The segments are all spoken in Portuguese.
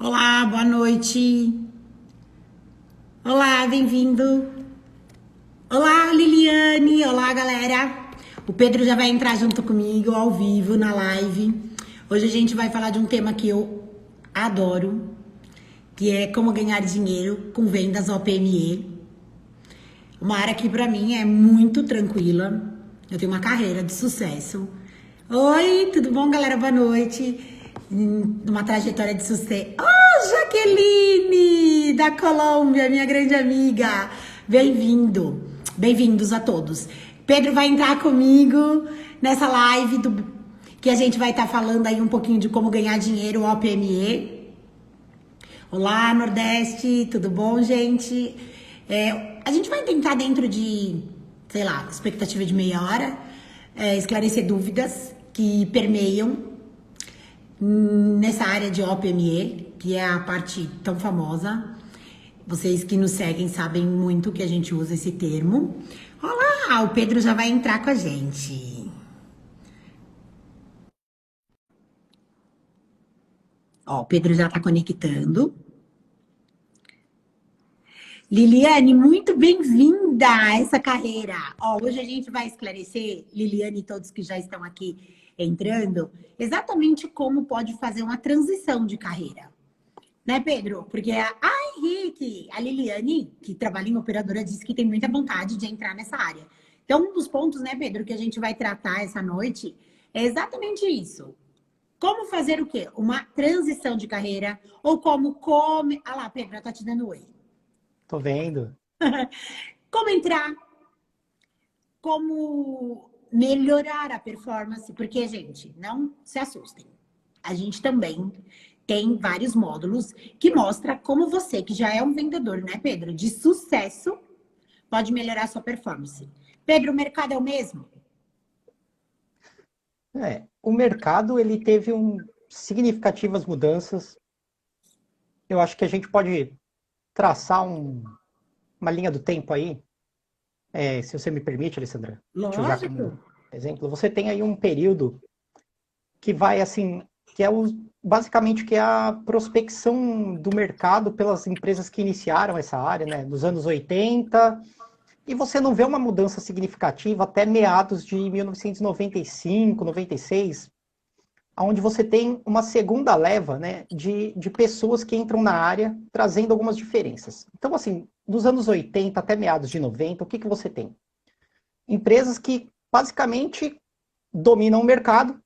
Olá, boa noite. Olá, bem-vindo. Olá, Liliane. Olá, galera. O Pedro já vai entrar junto comigo ao vivo na live. Hoje a gente vai falar de um tema que eu adoro, que é como ganhar dinheiro com vendas OPME. Uma área que pra mim é muito tranquila. Eu tenho uma carreira de sucesso. Oi, tudo bom, galera? Boa noite. Uma trajetória de sucesso. Oh, Jaqueline, da Colômbia, minha grande amiga. Bem-vindo. Bem-vindos a todos. Pedro vai entrar comigo nessa live que a gente vai estar falando aí um pouquinho de como ganhar dinheiro OPME. Olá, Nordeste, tudo bom, gente? A gente vai tentar dentro de, sei lá, expectativa de meia hora, esclarecer dúvidas que permeiam nessa área de OPME, que é a parte tão famosa. Vocês que nos seguem sabem muito que a gente usa esse termo. Olá, o Pedro já vai entrar com a gente. Ó, o Pedro já está conectando. Liliane, muito bem-vinda a essa carreira. Ó, hoje a gente vai esclarecer, Liliane e todos que já estão aqui entrando, exatamente como pode fazer uma transição de carreira. Né, Pedro? Porque Henrique, a Liliane, que trabalha em operadora, disse que tem muita vontade de entrar nessa área. Então, um dos pontos, né, Pedro, que a gente vai tratar essa noite é exatamente isso. Como fazer o quê? Uma transição de carreira ou como come... Ah lá, Pedro, tá te dando oi. Tô vendo. Como entrar, como melhorar a performance, porque, gente, não se assustem. A gente também tem vários módulos que mostra como você, que já é um vendedor, né, Pedro, de sucesso, pode melhorar a sua performance. Pedro, o mercado é o mesmo? O mercado ele teve significativas mudanças. Eu acho que a gente pode traçar uma linha do tempo aí, se você me permite, Alessandra, te usar Lógico. como exemplo. Você tem aí um período que vai assim, que é basicamente que é a prospecção do mercado pelas empresas que iniciaram essa área, né, dos anos 80, e você não vê uma mudança significativa até meados de 1995, 96, onde você tem uma segunda leva, né, de pessoas que entram na área trazendo algumas diferenças. Então, assim, dos anos 80 até meados de 90, o que, que você tem? Empresas que basicamente dominam o mercado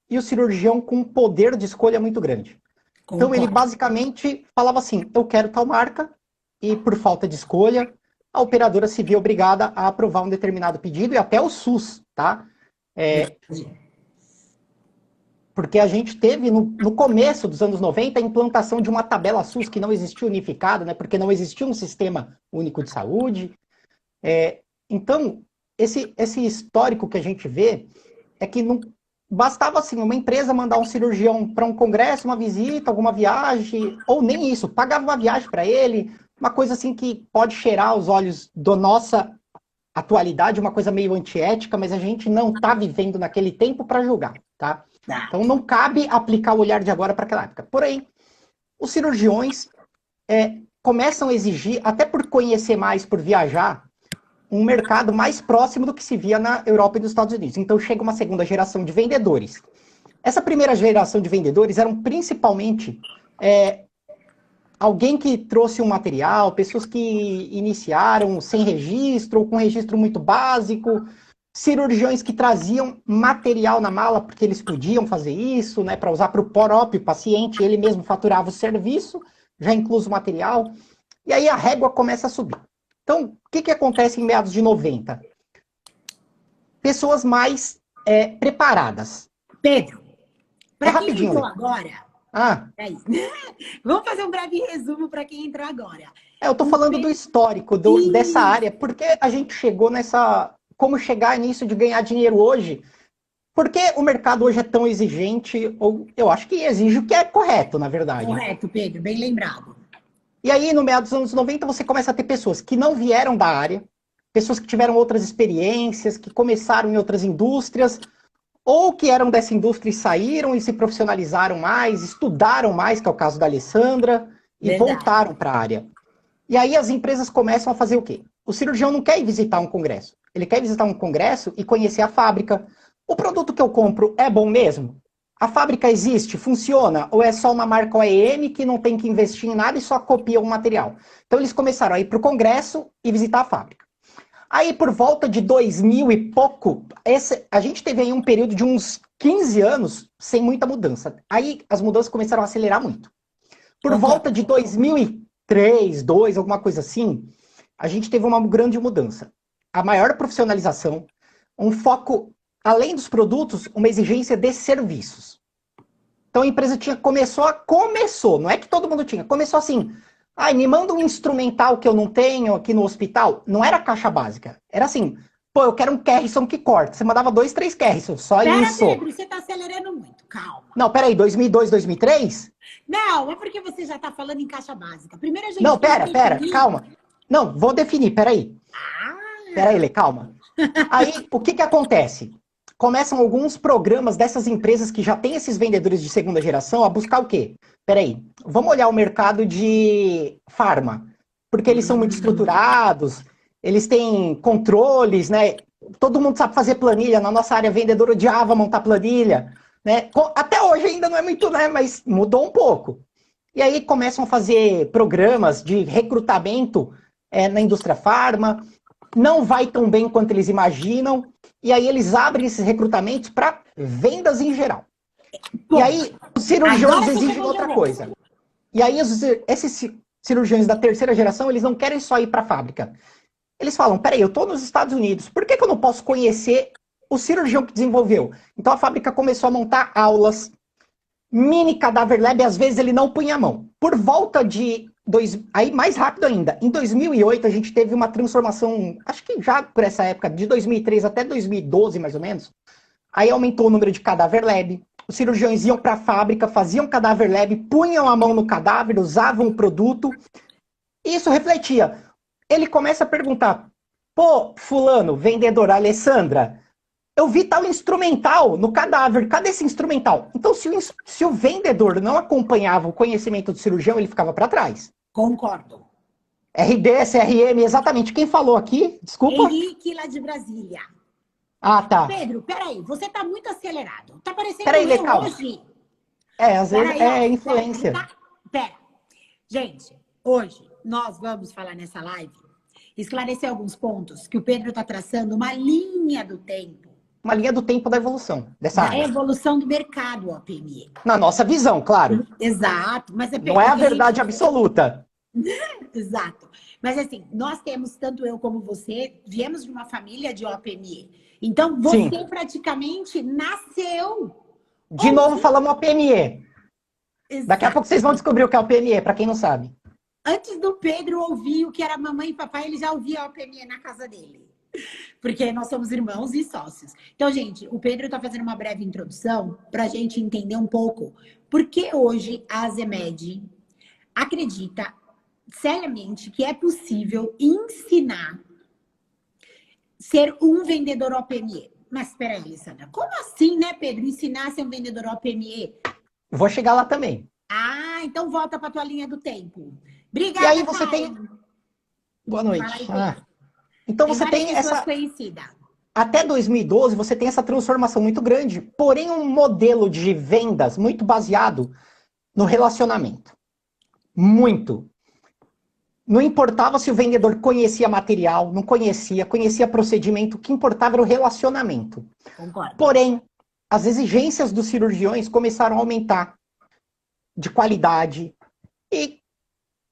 e o cirurgião com um poder de escolha muito grande. Então, ele Concordo. basicamente falava assim, eu quero tal marca, e por falta de escolha, a operadora se via obrigada a aprovar um determinado pedido, e até o SUS, tá? Porque a gente teve, no começo dos anos 90, a implantação de uma tabela SUS que não existia unificada, né? Porque não existia um sistema único de saúde. Então, esse histórico que a gente vê é que não bastava assim, uma empresa mandar um cirurgião para um congresso, uma visita, alguma viagem, ou nem isso, pagava uma viagem para ele, uma coisa assim que pode cheirar aos olhos da nossa atualidade, uma coisa meio antiética, mas a gente não está vivendo naquele tempo para julgar, tá? Tá. Então não cabe aplicar o olhar de agora para aquela época. Porém, os cirurgiões começam a exigir, até por conhecer mais, por viajar, um mercado mais próximo do que se via na Europa e nos Estados Unidos. Então chega uma segunda geração de vendedores. Essa primeira geração de vendedores eram principalmente alguém que trouxe um material, pessoas que iniciaram sem registro ou com registro muito básico, cirurgiões que traziam material na mala porque eles podiam fazer isso, né, para usar para o próprio paciente, ele mesmo faturava o serviço, já incluso o material, e aí a régua começa a subir. Então, o que acontece em meados de 90? Pessoas mais preparadas. Pedro, para quem Rapidinho, entrou Lê. agora, é isso. Vamos fazer um breve resumo para quem entrou agora. Eu tô falando do histórico dessa área, porque a gente chegou nessa... Como chegar nisso de ganhar dinheiro hoje? Porque o mercado hoje é tão exigente, ou eu acho que exige o que é correto, na verdade. Correto, Pedro, bem lembrado. E aí, no meio dos anos 90, você começa a ter pessoas que não vieram da área, pessoas que tiveram outras experiências, que começaram em outras indústrias, ou que eram dessa indústria e saíram e se profissionalizaram mais, estudaram mais, que é o caso da Alessandra, e Verdade. voltaram para a área. E aí as empresas começam a fazer o quê? O cirurgião não quer ir visitar um congresso. Ele quer visitar um congresso e conhecer a fábrica. O produto que eu compro é bom mesmo? A fábrica existe? Funciona? Ou é só uma marca OEM que não tem que investir em nada e só copia o material? Então eles começaram a ir para o congresso e visitar a fábrica. Aí por volta de 2000 e pouco, a gente teve aí um período de uns 15 anos sem muita mudança. Aí as mudanças começaram a acelerar muito. Por volta Concordo. de 2003, 2002, alguma coisa assim, a gente teve uma grande mudança. A maior profissionalização, um foco, além dos produtos, uma exigência de serviços. Então a empresa começou, não é que todo mundo tinha, começou assim, me manda um instrumental que eu não tenho aqui no hospital. Não era caixa básica, era assim, pô, eu quero um Kerrison que corta. Você mandava 2, 3 Kerrison, só Pera, isso. Pedro, você tá acelerando muito. Calma. Não, peraí, 2002, 2003? Não, é porque você já tá falando em caixa básica. Primeiro a gente Não, tem que pera, definir. calma. Não, vou definir, peraí. Peraí, Lê, calma. Aí, o que acontece? Começam alguns programas dessas empresas que já têm esses vendedores de segunda geração a buscar o quê? Peraí, vamos olhar o mercado de farma, porque eles são muito estruturados, eles têm controles, né? Todo mundo sabe fazer planilha, na nossa área vendedora odiava montar planilha, né? Até hoje ainda não é muito, né? Mas mudou um pouco. E aí começam a fazer programas de recrutamento na indústria farma, não vai tão bem quanto eles imaginam, e aí eles abrem esses recrutamentos para vendas em geral. Bom, e aí os cirurgiões agora você exigem chegou outra no coisa. E aí esses cirurgiões da terceira geração, eles não querem só ir para a fábrica. Eles falam, peraí, eu estou nos Estados Unidos, por que eu não posso conhecer o cirurgião que desenvolveu? Então a fábrica começou a montar aulas, mini cadáver lab, às vezes ele não punha a mão. Por volta de... Aí mais rápido ainda, em 2008 a gente teve uma transformação, acho que já por essa época, de 2003 até 2012 mais ou menos, aí aumentou o número de cadáver lab, os cirurgiões iam para a fábrica, faziam cadáver lab, punham a mão no cadáver, usavam o produto, e isso refletia. Ele começa a perguntar, pô, fulano, vendedor, Alessandra, eu vi tal instrumental no cadáver, cadê esse instrumental? Então, se o vendedor não acompanhava o conhecimento do cirurgião, ele ficava para trás. Concordo. RD, CRM, exatamente. Quem falou aqui? Desculpa. Henrique, lá de Brasília. Ah, tá. Pedro, peraí, você tá muito acelerado. Tá parecendo Peraí, Lê, eu calma. hoje. Às vezes Peraí, é ó. influência. Pera. Gente, hoje nós vamos falar nessa live, esclarecer alguns pontos que o Pedro tá traçando uma linha do tempo. Uma linha do tempo da evolução dessa Da área. evolução do mercado, OPME. Na nossa visão, claro. Exato. Mas Não é a verdade absoluta. Exato. Mas assim, nós temos, tanto eu como você, viemos de uma família de OPME. Então, você Sim. praticamente nasceu. De novo, falamos OPME. Exato. Daqui a pouco vocês vão descobrir o que é OPME, para quem não sabe. Antes do Pedro ouvir o que era mamãe e papai, ele já ouvia a OPME na casa dele. Porque nós somos irmãos e sócios. Então, gente, o Pedro está fazendo uma breve introdução para a gente entender um pouco por que hoje a Azemed acredita seriamente que é possível ensinar ser um vendedor OPME. Mas espera aí, Alessandra, como assim, né, Pedro? Ensinar a ser um vendedor OPME? Vou chegar lá também. Ah, então volta para a tua linha do tempo. Obrigada, E aí você Caio. tem... Boa noite. Então tem você tem essa... conhecidas. Até 2012 você tem essa transformação muito grande, porém um modelo de vendas muito baseado no relacionamento. Muito. Não importava se o vendedor conhecia material, não conhecia procedimento, o que importava era o relacionamento. Concordo. Porém, as exigências dos cirurgiões começaram a aumentar de qualidade. E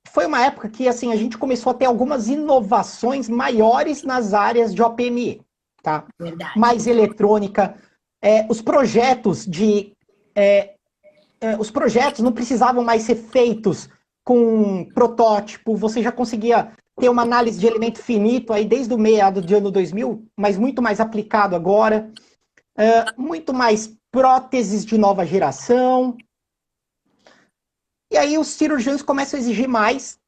foi uma época que assim, a gente começou a ter algumas inovações maiores nas áreas de OPME. Tá? Verdade. Mais eletrônica. Os projetos não precisavam mais ser feitos com protótipo, você já conseguia ter uma análise de elemento finito aí desde o meado de ano 2000, mas muito mais aplicado agora, muito mais próteses de nova geração. E aí os cirurgiões começam a exigir mais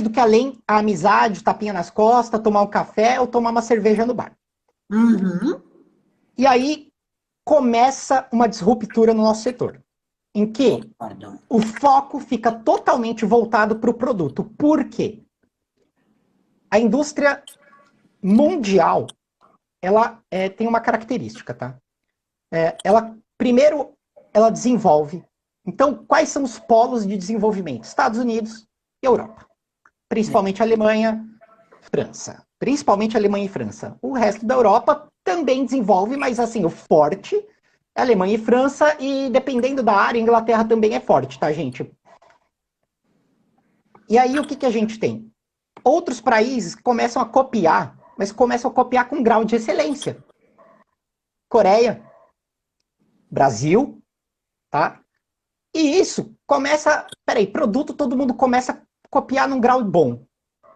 do que além a amizade, o tapinha nas costas, tomar um café ou tomar uma cerveja no bar. Uhum. E aí começa uma disruptura no nosso setor, em que o foco fica totalmente voltado para o produto. Por quê? A indústria mundial, ela tem uma característica, tá? Primeiro, ela desenvolve. Então, quais são os polos de desenvolvimento? Estados Unidos e Europa. Principalmente Alemanha, França. Principalmente Alemanha e França. O resto da Europa também desenvolve, mas assim, o forte é Alemanha e França, e dependendo da área, Inglaterra também é forte, tá, gente? E aí, o que a gente tem? Outros países começam a copiar, mas começam a copiar com grau de excelência. Coreia, Brasil, tá? E isso começa... Peraí, produto todo mundo começa a copiar num grau bom.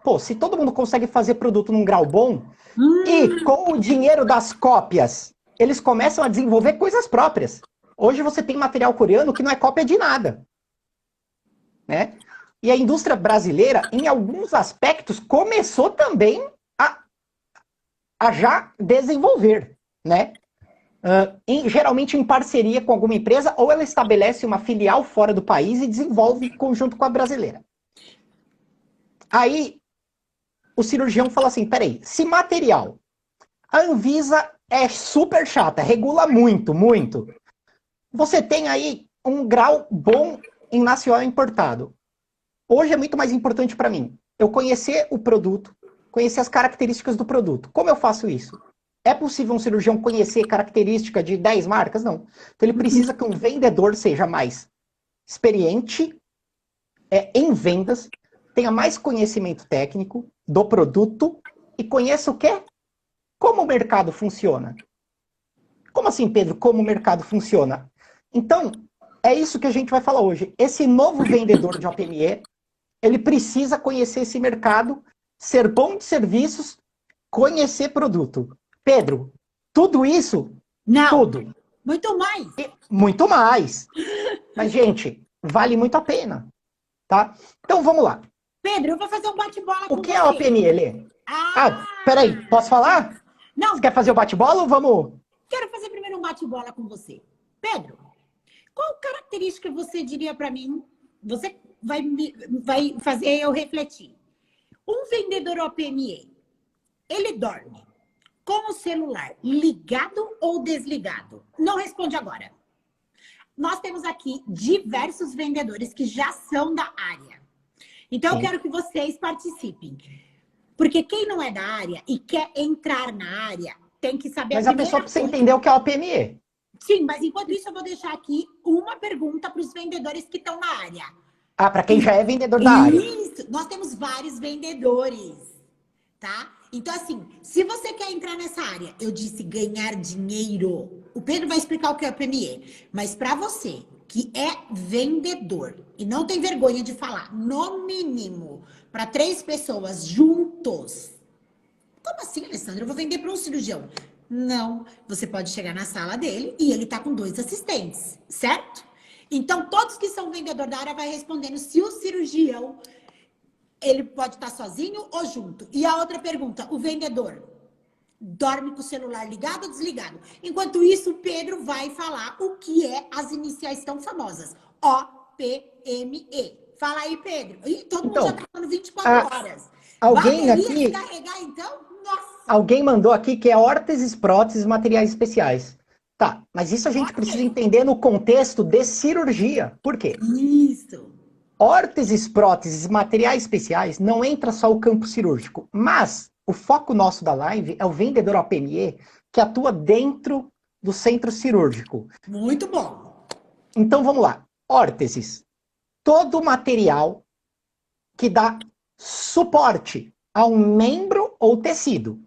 Pô, se todo mundo consegue fazer produto num grau bom, e com o dinheiro das cópias, eles começam a desenvolver coisas próprias. Hoje você tem material coreano que não é cópia de nada, né? E a indústria brasileira, em alguns aspectos, começou também a já desenvolver, né? Geralmente em parceria com alguma empresa, ou ela estabelece uma filial fora do país e desenvolve em conjunto com a brasileira. Aí, o cirurgião fala assim, peraí, se material, a Anvisa é super chata, regula muito, muito. Você tem aí um grau bom em nacional importado. Hoje é muito mais importante para mim eu conhecer o produto, conhecer as características do produto. Como eu faço isso? É possível um cirurgião conhecer característica de 10 marcas? Não. Então ele precisa que um vendedor seja mais experiente em vendas, tenha mais conhecimento técnico do produto e conheça o quê? Como o mercado funciona. Como assim, Pedro? Como o mercado funciona? Então, é isso que a gente vai falar hoje. Esse novo vendedor de OPME, ele precisa conhecer esse mercado, ser bom de serviços, conhecer produto. Pedro, tudo isso? Não. Tudo. Muito mais. Muito mais. Mas, gente, vale muito a pena. Tá? Então, vamos lá. Pedro, eu vou fazer um bate-bola com você. O que é OPME, Lê? Peraí, posso falar? Não. Você quer fazer o bate-bola ou vamos? Quero fazer primeiro um bate-bola com você. Pedro, qual característica você diria para mim? Você vai fazer eu refletir. Um vendedor OPME, ele dorme com o celular ligado ou desligado? Não responde agora. Nós temos aqui diversos vendedores que já são da área. Então, eu quero que vocês participem. Porque quem não é da área e quer entrar na área, tem que saber... Mas a pessoa precisa entender o que é OPME. Sim, mas enquanto isso, eu vou deixar aqui uma pergunta para os vendedores que estão na área. Para quem já é vendedor da área. Isso, nós temos vários vendedores, tá? Então, assim, se você quer entrar nessa área, eu disse ganhar dinheiro. O Pedro vai explicar o que é OPME. Mas para você que é vendedor e não tem vergonha de falar, no mínimo, para 3 pessoas juntos. Como assim, Alessandra? Eu vou vender para um cirurgião. Não, você pode chegar na sala dele e ele tá com 2 assistentes, certo? Então, todos que são vendedor da área vai respondendo se o cirurgião, ele pode estar sozinho ou junto. E a outra pergunta, o vendedor dorme com o celular ligado ou desligado? Enquanto isso, o Pedro vai falar o que é as iniciais tão famosas. OPME. Fala aí, Pedro. Ih, todo mundo já tá falando 24 horas. Alguém bateria aqui... carregar, então? Nossa! Alguém mandou aqui que é órteses, próteses, materiais especiais. Tá, mas isso a gente precisa entender no contexto de cirurgia. Por quê? Isso. Órteses, próteses, materiais especiais, não entra só o campo cirúrgico. Mas o foco nosso da live é o vendedor OPME que atua dentro do centro cirúrgico. Muito bom. Então vamos lá. Órteses. Todo material que dá suporte a um membro ou tecido.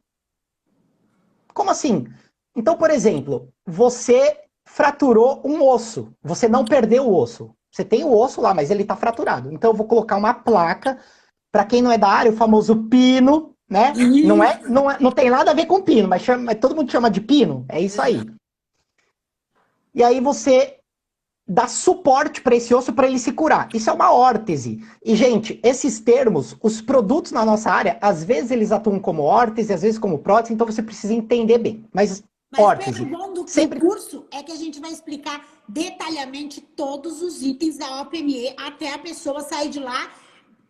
Como assim? Então, por exemplo, você fraturou um osso. Você não perdeu o osso. Você tem o osso lá, mas ele está fraturado. Então, eu vou colocar uma placa. Para quem não é da área, o famoso pino, né? Não tem nada a ver com pino, mas todo mundo chama de pino. É isso aí. E aí você dá suporte para esse osso para ele se curar. Isso é uma órtese. E, gente, esses termos, os produtos na nossa área, às vezes eles atuam como órtese, às vezes como prótese, então você precisa entender bem. Mas Mas, órtese. Pedro, o bom do Sempre curso é que a gente vai explicar detalhadamente todos os itens da OPME até a pessoa sair de lá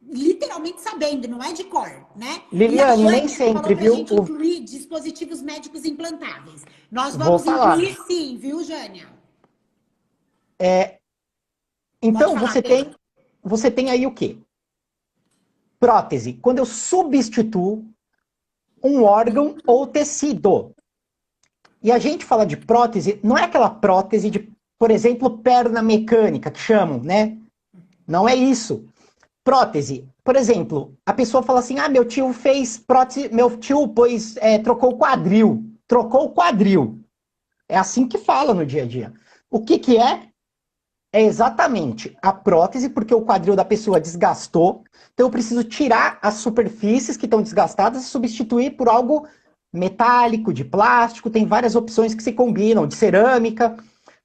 literalmente sabendo, não é de cor, né? E a Liliane, nem Jânia falou sempre, para a viu? gente incluir dispositivos médicos implantáveis. Nós Vou vamos falar. incluir sim, viu, Jânia? Pode Então, falar, Pedro. você tem aí o quê? Prótese. Quando eu substituo um órgão ou tecido. E a gente fala de prótese, não é aquela prótese de, por exemplo, perna mecânica, que chamam, né? Não é isso. Prótese. Por exemplo, a pessoa fala assim, ah, meu tio fez prótese, meu tio trocou o quadril. Trocou o quadril. É assim que fala no dia a dia. O que que é? É exatamente a prótese, porque o quadril da pessoa desgastou. Então eu preciso tirar as superfícies que estão desgastadas e substituir por algo metálico, de plástico. Tem várias opções que se combinam, de cerâmica.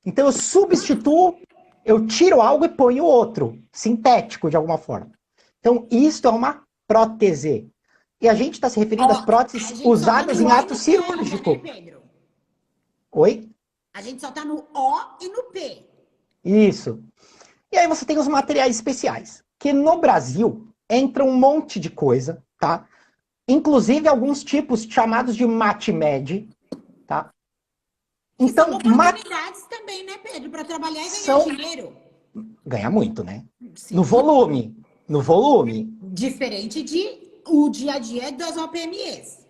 Então eu substituo, eu tiro algo e ponho outro, sintético de alguma forma. Então isto é uma prótese. E a gente está se referindo às Ó, a próteses gente só tá usadas no em O e ato no P ainda, né, cirúrgico. Pedro? Oi? A gente só tá no O e no P. Isso. E aí você tem os materiais especiais, que no Brasil entra um monte de coisa, tá? Inclusive alguns tipos chamados de MatMed, tá? Que são Então, oportunidades também, né, Pedro? Para trabalhar e ganhar são dinheiro. ganha muito, né? No Sim. volume, no volume, Diferente de o dia a dia das OPMEs.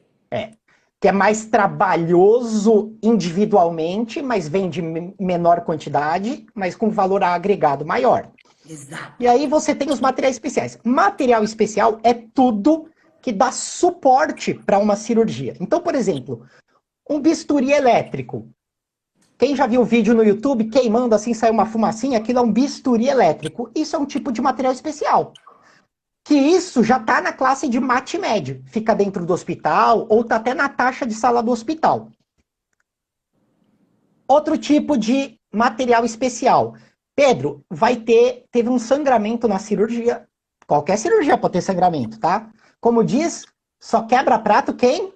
que é mais trabalhoso individualmente, mas vem de menor quantidade, mas com valor agregado maior. Exato. E aí você tem os materiais especiais. Material especial é tudo que dá suporte para uma cirurgia. Então, por exemplo, um bisturi elétrico. Quem já viu o vídeo no YouTube queimando assim, sai uma fumacinha, aquilo é um bisturi elétrico. Isso é um tipo de material especial. Que isso já está na classe de MatMed. Fica dentro do hospital ou está até na taxa de sala do hospital. Outro tipo de material especial. Pedro, teve um sangramento na cirurgia. Qualquer cirurgia pode ter sangramento, tá? Como diz, só quebra prato quem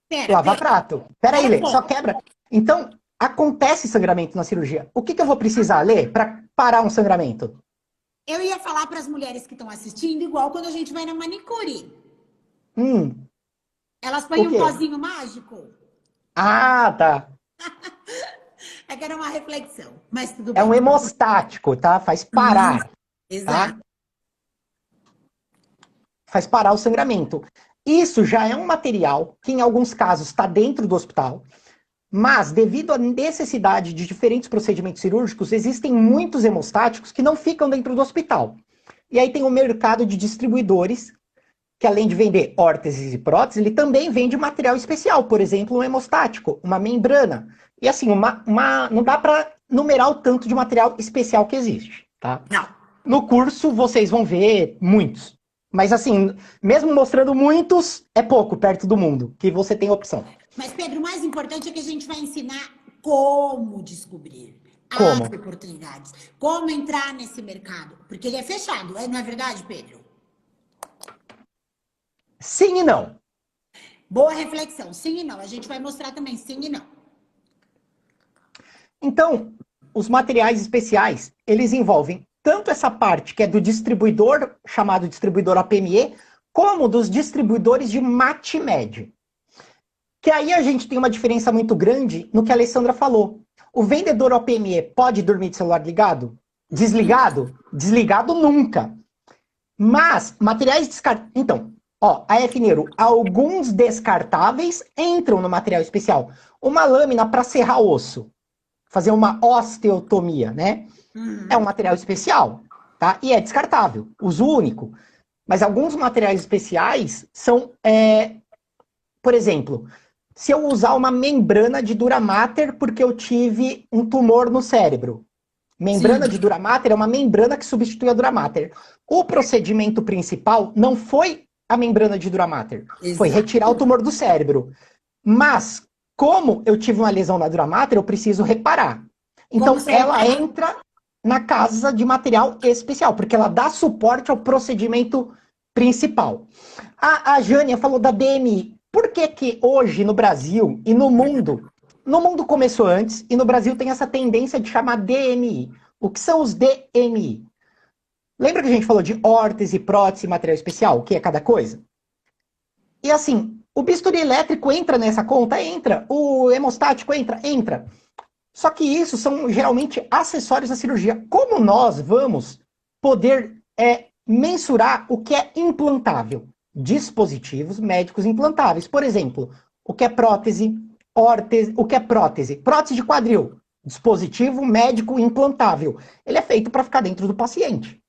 Pera, lava Pedro. prato. Pera aí, Pera um Lê, só pouco. quebra. Então, acontece sangramento na cirurgia. O que eu vou precisar, Lê, para parar um sangramento? Eu ia falar para as mulheres que estão assistindo, igual quando a gente vai na manicure. Hum, Elas o põem um quê? pozinho mágico. Ah, tá. É que era uma reflexão, mas tudo É bem. um hemostático, tá? Faz Isso. parar, tá? Exato. Faz parar o sangramento. Isso já é um material que, em alguns casos, está dentro do hospital, mas, devido à necessidade de diferentes procedimentos cirúrgicos, existem muitos hemostáticos que não ficam dentro do hospital. E aí tem o mercado de distribuidores, que além de vender órteses e próteses, ele também vende material especial, por exemplo, um hemostático, uma membrana. E assim, não dá para numerar o tanto de material especial que existe, tá? Não. No curso vocês vão ver muitos. Mas assim, mesmo mostrando muitos, é pouco perto do mundo, que você tem opção. Mas, Pedro, o mais importante é que a gente vai ensinar como descobrir as Como? oportunidades, como entrar nesse mercado, porque ele é fechado, não é verdade, Pedro? Sim e não. Boa reflexão, sim e não. A gente vai mostrar também sim e não. Então, os materiais especiais, eles envolvem tanto essa parte que é do distribuidor, chamado distribuidor APME, como dos distribuidores de MatMed. Que aí a gente tem uma diferença muito grande no que a Alessandra falou. O vendedor OPME pode dormir de celular ligado? Desligado? Desligado nunca. Mas, materiais descartáveis... Então, ó, a F. Neuro, alguns descartáveis entram no material especial. Uma lâmina para serrar osso. Fazer uma osteotomia, né? É um material especial, tá? E é descartável, uso único. Mas alguns materiais especiais são, por exemplo, se eu usar uma membrana de Duramater porque eu tive um tumor no cérebro. Membrana Sim. de Duramater é uma membrana que substitui a Duramater. O procedimento principal não foi a membrana de Duramater, foi Exato. retirar o tumor do cérebro. Mas, como eu tive uma lesão na Duramater, eu preciso reparar. Como Então, você ela repara? entra na casa de material especial, porque ela dá suporte ao procedimento principal. A Jânia falou da DMI. Por que que hoje no Brasil e no mundo no mundo começou antes e no Brasil tem essa tendência de chamar DMI. O que são os DMI? Lembra que a gente falou de órtese, prótese, material especial? O que é cada coisa? E assim, o bisturi elétrico entra nessa conta? Entra. O hemostático entra? Entra. Só que isso são geralmente acessórios da cirurgia. Como nós vamos poder mensurar o que é implantável? Dispositivos médicos implantáveis. Por exemplo, o que é prótese, órtese, o que é prótese? Prótese de quadril. Dispositivo médico implantável. Ele é feito para ficar dentro do paciente.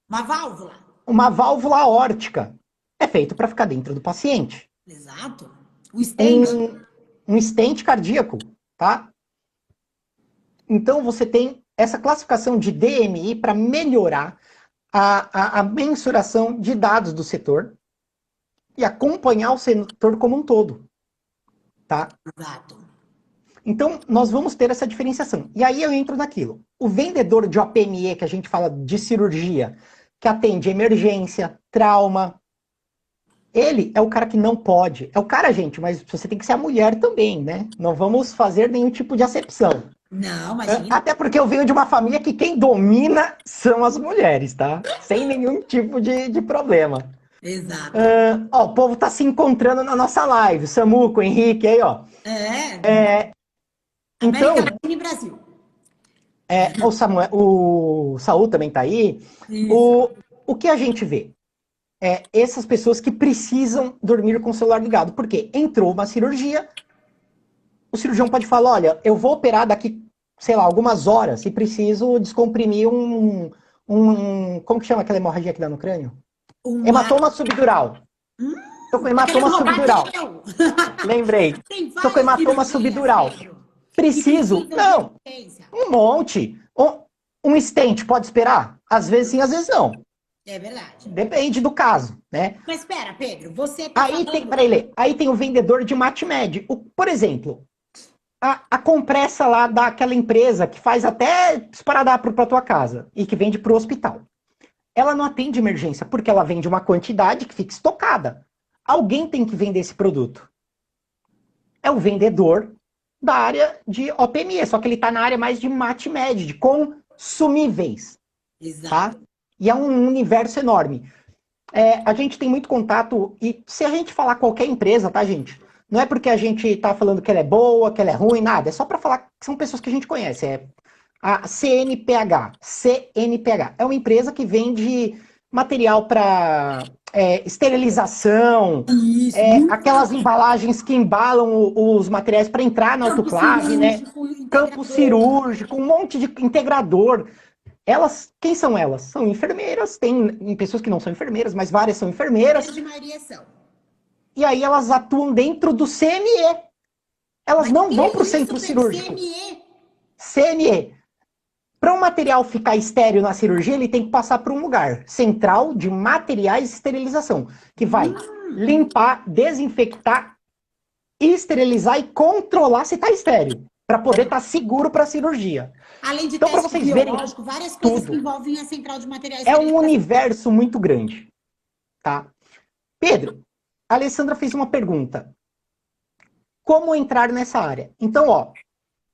Uma válvula. Uma válvula aórtica. É feito para ficar dentro do paciente. Exato. O stent. Um stent cardíaco, tá? Então você tem essa classificação de DMI para melhorar a mensuração de dados do setor e acompanhar o setor como um todo, tá? Exato. Então, nós vamos ter essa diferenciação. E aí eu entro naquilo. O vendedor de OPME, que a gente fala de cirurgia, que atende emergência, trauma, ele é o cara que não pode. É o cara, gente, mas você tem que ser a mulher também, né? Não vamos fazer nenhum tipo de acepção. Não, imagina. Até porque eu venho de uma família que quem domina são as mulheres, tá? Sem nenhum tipo de problema. Exato. Ó, o povo tá se encontrando na nossa live. Samuco, Henrique, aí, ó. Então, América Latina e Brasil. o Saul também tá aí. O que a gente vê? Essas pessoas que precisam dormir com o celular ligado. Porque entrou uma cirurgia, o cirurgião pode falar, olha, eu vou operar daqui, sei lá, algumas horas e preciso descomprimir como que chama aquela hemorragia que dá no crânio? Hematoma subdural. Tô com hematoma subdural. Lembrei. Tô com hematoma subdural. Preciso? Não. Um monte. Um stent pode esperar? Às vezes sim, às vezes não. É verdade. Depende do caso, né? Mas espera, Pedro, você tá aí tem o vendedor de MatMed. Por exemplo, a compressa lá daquela empresa que faz até esparadrapo para tua casa e que vende para o hospital. Ela não atende emergência, porque ela vende uma quantidade que fica estocada. Alguém tem que vender esse produto. É o vendedor da área de OPME, só que ele está na área mais de MatMed, de consumíveis. Exato. Tá? E é um universo enorme. A gente tem muito contato, e se a gente falar qualquer empresa, tá, gente? Não é porque a gente tá falando que ela é boa, que ela é ruim, nada. É só para falar que são pessoas que a gente conhece. A CNPH. CNPH. É uma empresa que vende material para esterilização, aquelas embalagens que embalam os materiais para entrar na autoclave, né? Campo cirúrgico, um monte de integrador. Quem são elas? São enfermeiras, tem pessoas que não são enfermeiras, mas várias são enfermeiras. A grande maioria são. E aí elas atuam dentro do CME. Elas não vão para o centro cirúrgico. CME. Para um material ficar estéril na cirurgia, ele tem que passar por um lugar central de materiais de esterilização, que vai limpar, desinfectar, esterilizar e controlar se está estéril, para poder estar seguro para a cirurgia. Além de então, para teste vocês biológico, verem várias coisas tudo. que envolvem a central de materiais. É um universo muito grande, tá? Pedro, a Alessandra fez uma pergunta. Como entrar nessa área? Então, ó,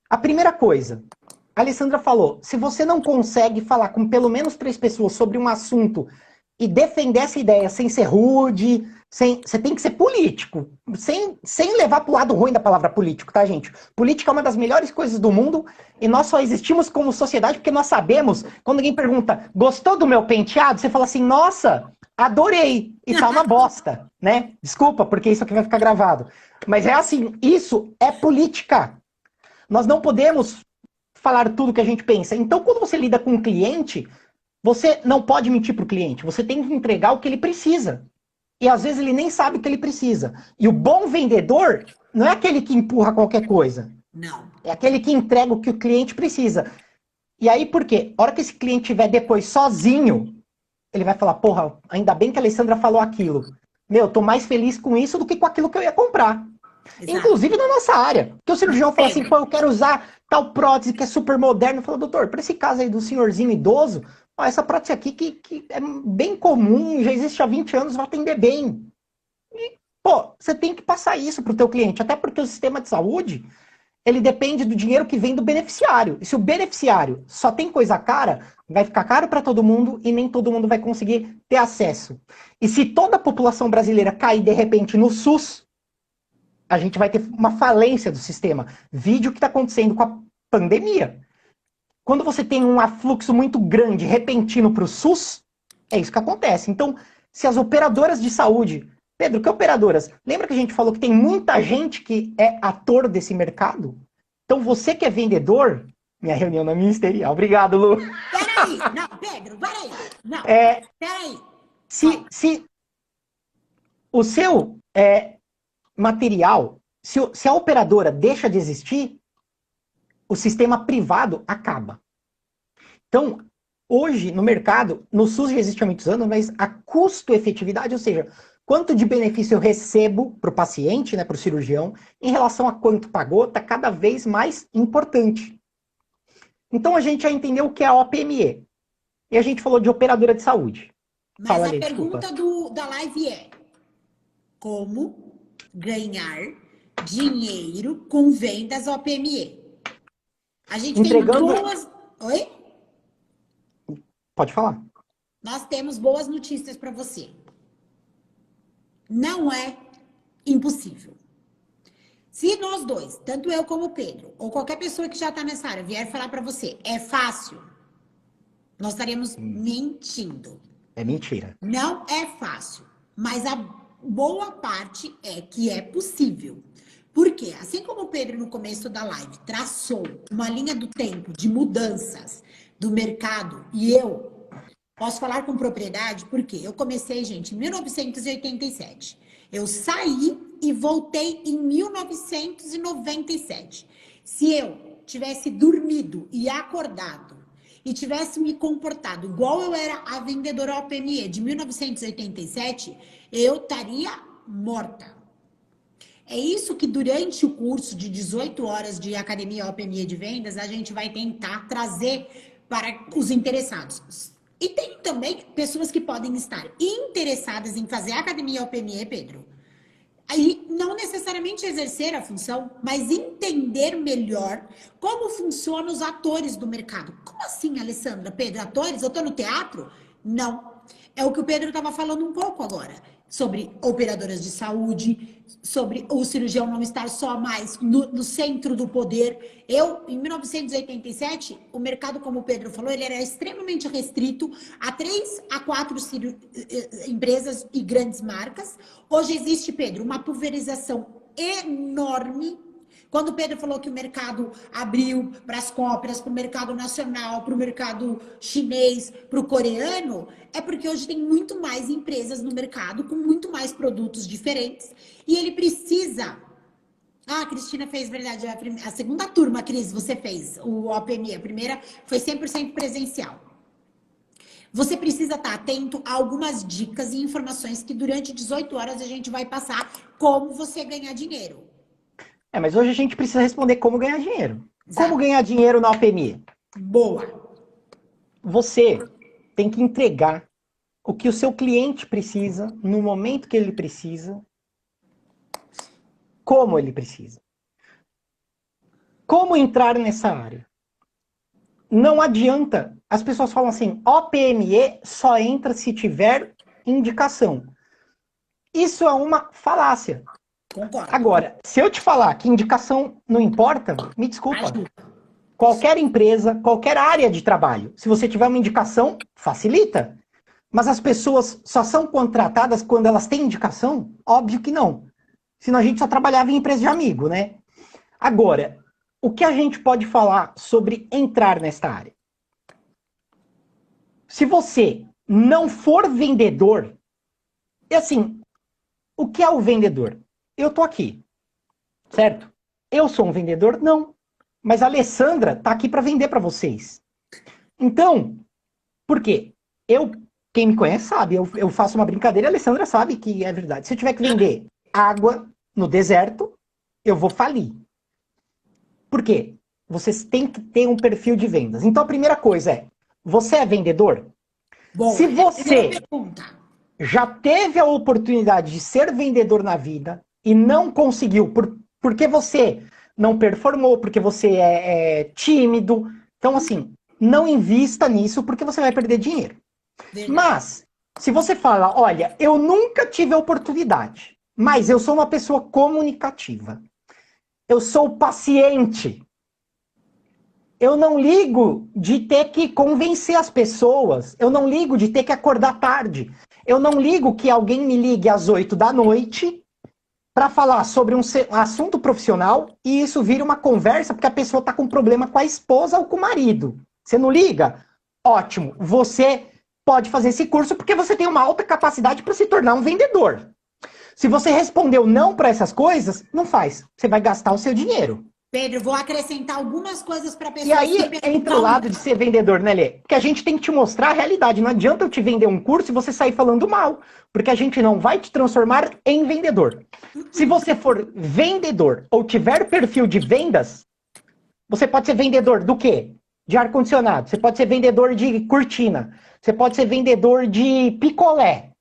a primeira coisa, a Alessandra falou, se você não consegue falar com pelo menos 3 pessoas sobre um assunto e defender essa ideia sem ser rude, você tem que ser político, sem levar pro lado ruim da palavra político, tá, gente? Política é uma das melhores coisas do mundo e nós só existimos como sociedade porque nós sabemos, quando alguém pergunta, gostou do meu penteado? Você fala assim, nossa, adorei, e tá uma bosta, né? Desculpa, porque isso aqui vai ficar gravado. Mas é assim, isso é política. Nós não podemos falar tudo que a gente pensa. Então, quando você lida com um cliente, você não pode mentir pro cliente. Você tem que entregar o que ele precisa. E às vezes ele nem sabe o que ele precisa. E o bom vendedor não é aquele que empurra qualquer coisa. Não. É aquele que entrega o que o cliente precisa. E aí, por quê? A hora que esse cliente estiver depois sozinho, ele vai falar, porra, ainda bem que a Alessandra falou aquilo. Meu, eu tô mais feliz com isso do que com aquilo que eu ia comprar. Exato. Inclusive na nossa área. Porque o cirurgião fala assim, pô, eu quero usar tal prótese que é super moderno. Fala, doutor, para esse caso aí do senhorzinho idoso, ó, essa prótese aqui que é bem comum, já existe há 20 anos, vai atender bem. E, pô, você tem que passar isso pro teu cliente. Até porque o sistema de saúde, ele depende do dinheiro que vem do beneficiário. E se o beneficiário só tem coisa cara, vai ficar caro para todo mundo e nem todo mundo vai conseguir ter acesso. E se toda a população brasileira cair de repente no SUS, a gente vai ter uma falência do sistema. Vídeo que está acontecendo com a pandemia. Quando você tem um afluxo muito grande, repentino para o SUS, é isso que acontece. Então, se as operadoras de saúde... Pedro, que operadoras? Lembra que a gente falou que tem muita gente que é ator desse mercado? Então, você que é vendedor... Minha reunião na ministerial. Obrigado, Lu. Peraí, não, Pedro, peraí. Não, peraí. Se o seu material, se a operadora deixa de existir, o sistema privado acaba. Então, hoje, no mercado, no SUS já existe há muitos anos, mas a custo-efetividade, ou seja, quanto de benefício eu recebo para o paciente, né, para o cirurgião, em relação a quanto pagou, está cada vez mais importante. Então, a gente já entendeu o que é a OPME. E a gente falou de operadora de saúde. Mas Fala a ali, pergunta desculpa. da live é: como ganhar dinheiro com vendas OPME? A gente Entregando... tem boas... Oi? Pode falar. Nós temos boas notícias para você. Não é impossível. Se nós dois, tanto eu como o Pedro, ou qualquer pessoa que já está nessa área, vier falar para você, é fácil, nós estaremos mentindo. É mentira. Não é fácil, mas a boa parte é que é possível. Por quê? Assim como o Pedro, no começo da live, traçou uma linha do tempo de mudanças do mercado, e eu posso falar com propriedade, porque eu comecei, gente, em 1987. Eu saí e voltei em 1997. Se eu tivesse dormido e acordado e tivesse me comportado igual eu era a vendedora OPME de 1987, eu estaria morta. É isso que durante o curso de 18 horas de Academia OPME de Vendas, a gente vai tentar trazer para os interessados. E tem também pessoas que podem estar interessadas em fazer Academia OPME, Pedro. Aí, não necessariamente exercer a função, mas entender melhor como funcionam os atores do mercado. Como assim, Alessandra? Pedro, atores? Eu estou no teatro? Não. É o que o Pedro estava falando um pouco agora. Sobre operadoras de saúde, sobre o cirurgião não estar só mais no centro do poder. Em 1987, o mercado, como o Pedro falou, ele era extremamente restrito a 3 a 4 empresas e grandes marcas. Hoje existe, Pedro, uma pulverização enorme. Quando o Pedro falou que o mercado abriu para as cópias, para o mercado nacional, para o mercado chinês, para o coreano, é porque hoje tem muito mais empresas no mercado, com muito mais produtos diferentes, e ele precisa... Ah, a Cristina fez, verdade, a segunda turma, Cris, você fez, o OPME, a primeira foi 100% presencial. Você precisa estar atento a algumas dicas e informações que durante 18 horas a gente vai passar como você ganhar dinheiro. Mas hoje a gente precisa responder como ganhar dinheiro. Exato. Como ganhar dinheiro na OPMI? Boa. Você tem que entregar o que o seu cliente precisa, no momento que ele precisa, como ele precisa. Como entrar nessa área? Não adianta. As pessoas falam assim, OPME só entra se tiver indicação. Isso é uma falácia. Concordo. Agora, se eu te falar que indicação não importa, me desculpa. Qualquer empresa, qualquer área de trabalho, se você tiver uma indicação, facilita. Mas as pessoas só são contratadas quando elas têm indicação? Óbvio que não. Senão a gente só trabalhava em empresa de amigo, né? Agora, o que a gente pode falar sobre entrar nesta área? Se você não for vendedor, e assim, o que é o vendedor? Eu tô aqui, certo? Eu sou um vendedor? Não. Mas a Alessandra tá aqui para vender para vocês. Então, por quê? Quem me conhece sabe, eu faço uma brincadeira e a Alessandra sabe que é verdade. Se eu tiver que vender água no deserto, eu vou falir. Por quê? Vocês têm que ter um perfil de vendas. Então a primeira coisa é, você é vendedor? Bom, se você já teve a oportunidade de ser vendedor na vida e não conseguiu, porque você não performou, porque você é tímido. Então, assim, não invista nisso porque você vai perder dinheiro. Verdade. Mas, se você fala, olha, eu nunca tive a oportunidade, mas eu sou uma pessoa comunicativa, eu sou paciente, eu não ligo de ter que convencer as pessoas, eu não ligo de ter que acordar tarde, eu não ligo que alguém me ligue às 8 da noite para falar sobre um assunto profissional e isso vira uma conversa porque a pessoa está com problema com a esposa ou com o marido. Você não liga? Ótimo, você pode fazer esse curso porque você tem uma alta capacidade para se tornar um vendedor. Se você respondeu não para essas coisas, não faz. Você vai gastar o seu dinheiro. Pedro, vou acrescentar algumas coisas para E pessoas que aí entra o perguntam. lado de ser vendedor, né, Lê? Porque a gente tem que te mostrar a realidade. Não adianta eu te vender um curso e você sair falando mal. Porque a gente não vai te transformar em vendedor. Se você for vendedor ou tiver perfil de vendas, você pode ser vendedor do quê? De ar-condicionado. Você pode ser vendedor de cortina. Você pode ser vendedor de picolé.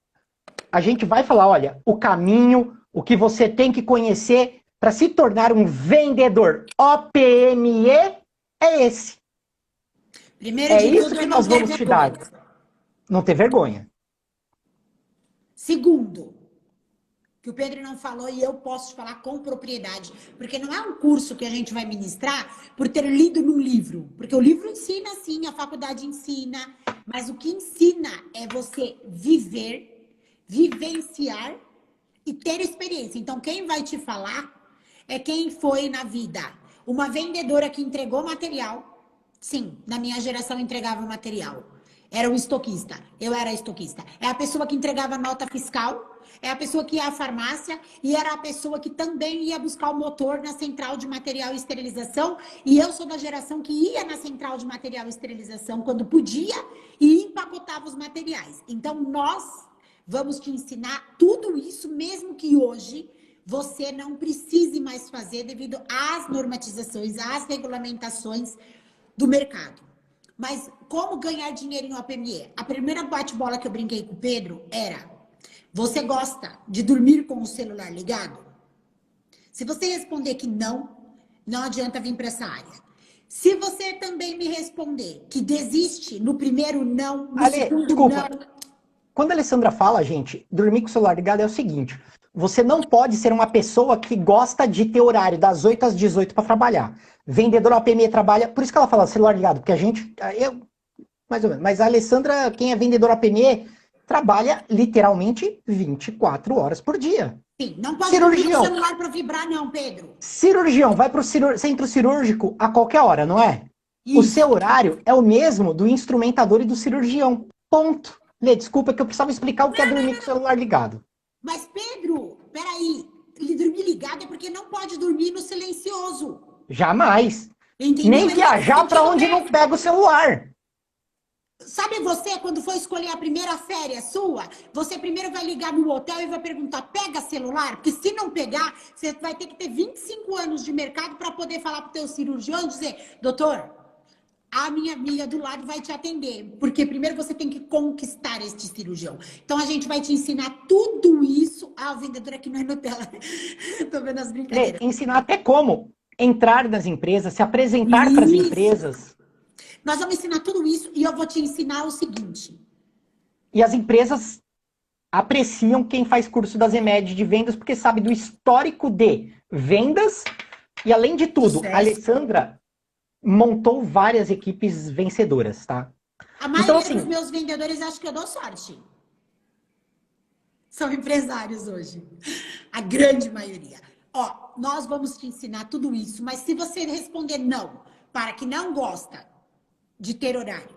A gente vai falar, olha, o caminho, o que você tem que conhecer para se tornar um vendedor OPME é esse. Primeiro É de isso tudo, que eu não nós ter vamos te dar. vergonha. Não ter vergonha. Segundo, que o Pedro não falou e eu posso te falar com propriedade, porque não é um curso que a gente vai ministrar por ter lido num livro, porque o livro ensina sim, a faculdade ensina, mas o que ensina é você viver, vivenciar e ter experiência. Então, quem vai te falar é quem foi na vida uma vendedora que entregou material. Sim, na minha geração entregava material. Era o estoquista. Eu era estoquista. É a pessoa que entregava nota fiscal, é a pessoa que ia à farmácia e era a pessoa que também ia buscar o motor na central de material e esterilização. E eu sou da geração que ia na central de material e esterilização quando podia e empacotava os materiais. Então, nós vamos te ensinar tudo isso, mesmo que hoje você não precise mais fazer devido às normatizações, às regulamentações do mercado. Mas como ganhar dinheiro em OPME? A primeira bate-bola que eu brinquei com o Pedro era: você gosta de dormir com o celular ligado? Se você responder que não, não adianta vir para essa área. Se você também me responder que desiste no primeiro não, no Ale, segundo desculpa. não. Quando a Alessandra fala, gente, dormir com o celular ligado é o seguinte. Você não pode ser uma pessoa que gosta de ter horário das 8 às 18 para trabalhar. Vendedor OPME trabalha, por isso que ela fala celular ligado, porque a gente, eu, mais ou menos, mas a Alessandra, quem é vendedor OPME, trabalha literalmente 24 horas por dia. Sim, não pode dormir com o Cirurgião. celular para vibrar, não, Pedro. Cirurgião vai para o centro cirúrgico a qualquer hora, não é? O Isso. seu horário é o mesmo do instrumentador e do cirurgião. Ponto. Lê, desculpa que eu precisava explicar o que é dormir com o celular ligado. Mas, Pedro, peraí. Ele dormir ligado é porque não pode dormir no silencioso. Jamais. Entendeu? Nem É nesse viajar para sentido onde não mesmo. pega o celular. Sabe você, quando for escolher a primeira férias sua, você primeiro vai ligar no hotel e vai perguntar, pega celular? Porque se não pegar, você vai ter que ter 25 anos de mercado para poder falar pro teu cirurgião e dizer, doutor, a minha amiga do lado vai te atender. Porque primeiro você tem que conquistar este cirurgião. Então a gente vai te ensinar tudo isso. Ah, o vendedor aqui não é Nutella. Tô vendo as brincadeiras. Ensinar até como entrar nas empresas, se apresentar para as empresas. Nós vamos ensinar tudo isso e eu vou te ensinar o seguinte. E as empresas apreciam quem faz curso das EMED de vendas porque sabe do histórico de vendas e, além de tudo, a Alessandra montou várias equipes vencedoras, tá? A maioria Então, assim, dos meus vendedores acho que eu dou sorte. São empresários hoje. A grande maioria. Ó, nós vamos te ensinar tudo isso, mas se você responder não, para que não gosta de ter horário,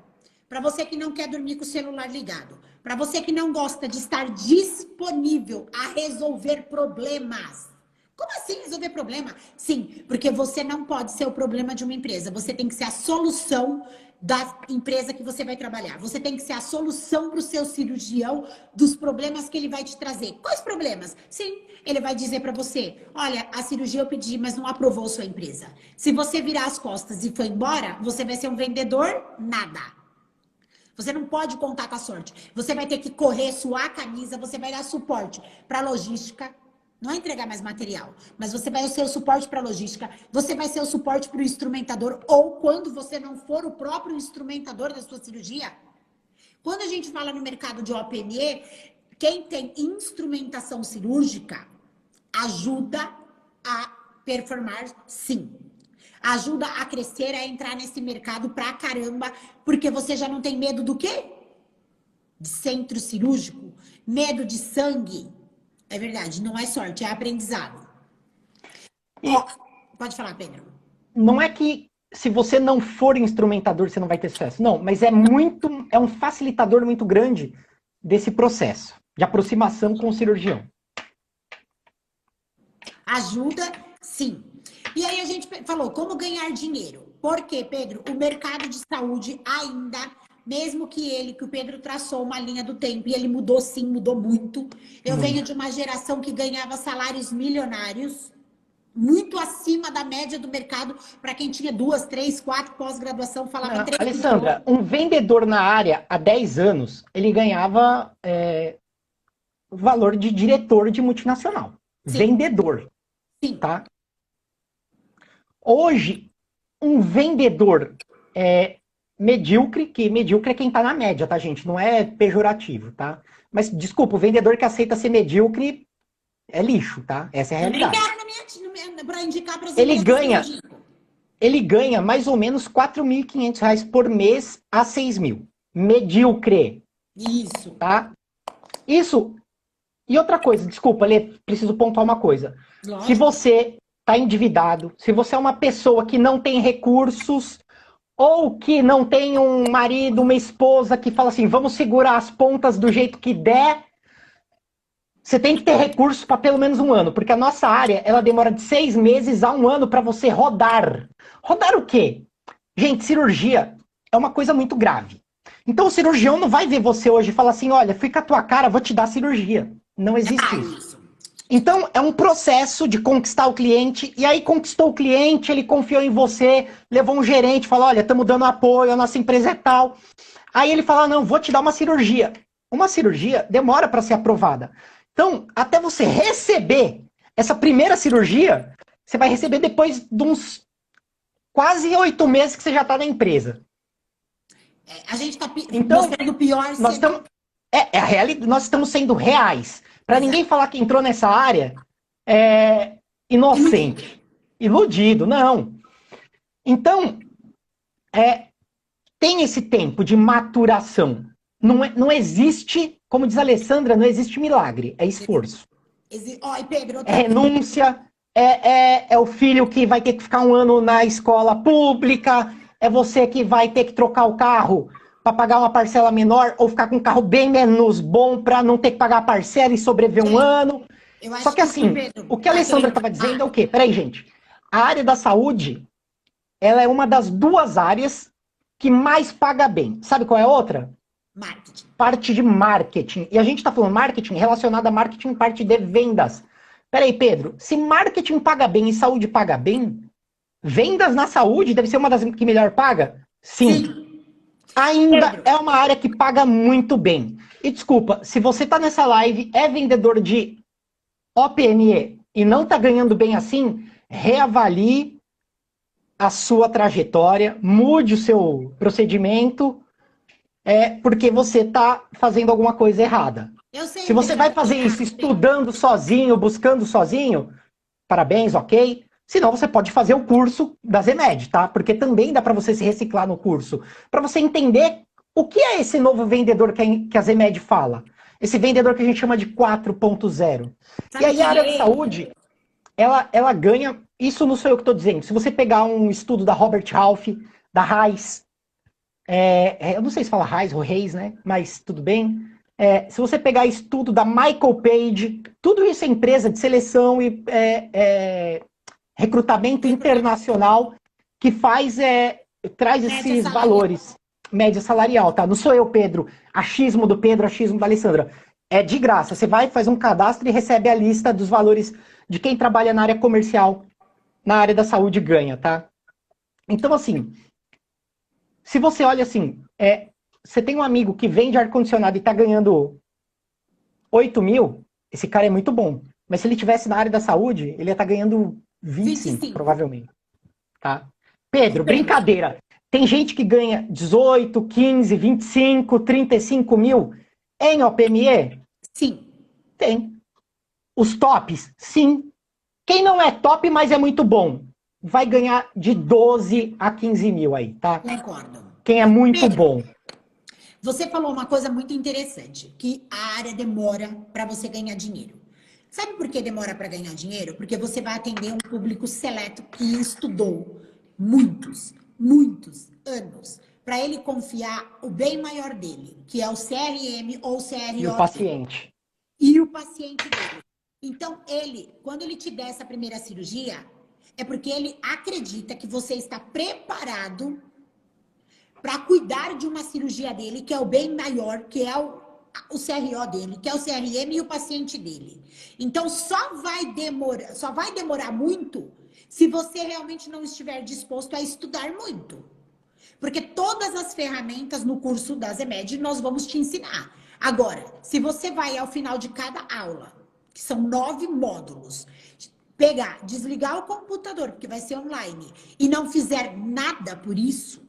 para você que não quer dormir com o celular ligado, para você que não gosta de estar disponível a resolver problemas. Como assim resolver problema? Sim, porque você não pode ser o problema de uma empresa. Você tem que ser a solução da empresa que você vai trabalhar. Você tem que ser a solução para o seu cirurgião dos problemas que ele vai te trazer. Quais problemas? Sim, ele vai dizer para você, olha, a cirurgia eu pedi, mas não aprovou sua empresa. Se você virar as costas e for embora, você vai ser um vendedor nada. Você não pode contar com a sorte. Você vai ter que correr, suar a camisa, você vai dar suporte para logística. Não é entregar mais material, mas você vai ser o suporte para a logística, você vai ser o suporte para o instrumentador, ou quando você não for o próprio instrumentador da sua cirurgia. Quando a gente fala no mercado de OPME, quem tem instrumentação cirúrgica ajuda a performar, sim. Ajuda a crescer, a entrar nesse mercado pra caramba, porque você já não tem medo do quê? De centro cirúrgico, medo de sangue. É verdade, não é sorte, é aprendizado. E Ó, pode falar, Pedro. não é que se você não for instrumentador, você não vai ter sucesso. Não, mas é um facilitador muito grande desse processo de aproximação com o cirurgião. Ajuda, sim. E aí a gente falou como ganhar dinheiro. Por quê, Pedro? O mercado de saúde ainda, mesmo que o Pedro traçou uma linha do tempo, e ele mudou sim, mudou muito. Eu venho de uma geração que ganhava salários milionários, muito acima da média do mercado, para quem tinha 2, 3, 4 pós-graduação, falava 3 Alessandra, um vendedor na área há 10 anos, ele ganhava o valor de diretor de multinacional. Sim. Vendedor. Sim. Tá? Hoje, um vendedor medíocre, que medíocre é quem está na média, tá, gente? Não é pejorativo, tá? Mas, desculpa, o vendedor que aceita ser medíocre é lixo, tá? Essa é a realidade. Para indicar para as Ele ganha mais ou menos R$4.500 por mês a 6.000. Medíocre. Isso. Tá? Isso. E outra coisa, desculpa, Lê, preciso pontuar uma coisa. Lógico. Se você está endividado, se você é uma pessoa que não tem recursos, ou que não tem um marido, uma esposa que fala assim, vamos segurar as pontas do jeito que der, você tem que ter recursos para pelo menos um ano, porque a nossa área, ela demora de 6 meses a 1 ano para você rodar. Rodar o quê? Gente, cirurgia é uma coisa muito grave. Então o cirurgião não vai ver você hoje e falar assim, olha, fica a tua cara, vou te dar cirurgia. Não existe isso. Então, é um processo de conquistar o cliente, e aí conquistou o cliente, ele confiou em você, levou um gerente, falou, olha, estamos dando apoio, a nossa empresa é tal. Aí ele fala, não, vou te dar uma cirurgia. Uma cirurgia demora para ser aprovada. Então, até você receber essa primeira cirurgia, você vai receber depois de uns quase 8 meses que você já está na empresa. A gente está mostrando o pior. A realidade, nós estamos sendo reais. Para ninguém falar que entrou nessa área inocente, iludido, não. Então, tem esse tempo de maturação. Não existe, como diz a Alessandra, não existe milagre, é esforço. Pedro, é renúncia, é o filho que vai ter que ficar 1 ano na escola pública, é você que vai ter que trocar o carro para pagar uma parcela menor, ou ficar com um carro bem menos bom para não ter que pagar a parcela e sobreviver 1 ano. Só que assim, o que a Alessandra estava dizendo é o quê? Peraí, gente. A área da saúde, ela é uma das 2 áreas que mais paga bem. Sabe qual é a outra? Marketing. Parte de marketing. E a gente está falando marketing relacionado a marketing, parte de vendas. Peraí, Pedro, se marketing paga bem e saúde paga bem, vendas na saúde deve ser uma das que melhor paga? Sim. Ainda Pedro, é uma área que paga muito bem. E desculpa, se você está nessa live, é vendedor de OPME e não está ganhando bem assim, reavalie a sua trajetória, mude o seu procedimento, porque você está fazendo alguma coisa errada. Se você vai fazer isso estudando sozinho, buscando sozinho, parabéns, ok. Senão você pode fazer o curso da ZMed, tá? Porque também dá para você se reciclar no curso. Para você entender o que é esse novo vendedor que a ZMed fala. Esse vendedor que a gente chama de 4.0. E aí a área de saúde, ela ganha... Isso não sou eu que estou dizendo. Se você pegar um estudo da Robert Half, da Reis, eu não sei se fala Reis ou Reis, né? Mas tudo bem. Se você pegar estudo da Michael Page, tudo isso é empresa de seleção e recrutamento internacional que traz esses valores. Média salarial, tá? Não sou eu, Pedro. Achismo do Pedro, achismo da Alessandra. É de graça. Você vai, faz um cadastro e recebe a lista dos valores de quem trabalha na área comercial, na área da saúde ganha, tá? Então, assim, se você olha assim, você tem um amigo que vende ar-condicionado e tá ganhando 8 mil, esse cara é muito bom. Mas se ele tivesse na área da saúde, ele ia estar ganhando 25, 25. provavelmente. Tá? Pedro, Pedro, brincadeira. Tem gente que ganha 18, 15, 25, 35 mil em OPME? sim, Tem. Os tops? Sim. Quem não é top, mas é muito bom, vai ganhar de 12 a 15 mil aí, tá? concordo. Quem é muito Pedro, bom. você falou uma coisa muito interessante, que a área demora para você ganhar dinheiro. Sabe por que demora para ganhar dinheiro? Porque você vai atender um público seleto que estudou muitos anos para ele confiar o bem maior dele, que é o CRM ou E o CRO paciente? e o paciente dele. Então, ele, quando ele te der essa primeira cirurgia, é porque ele acredita que você está preparado para cuidar de uma cirurgia dele, que é o bem maior, que é o CRO dele, que é o CRM e o paciente dele. Então, só vai demorar muito se você realmente não estiver disposto a estudar muito. Porque todas as ferramentas no curso da Zemed nós vamos te ensinar. Agora, se você vai ao final de cada aula, que são 9 módulos, pegar, desligar o computador, porque vai ser online, e não fizer nada por isso,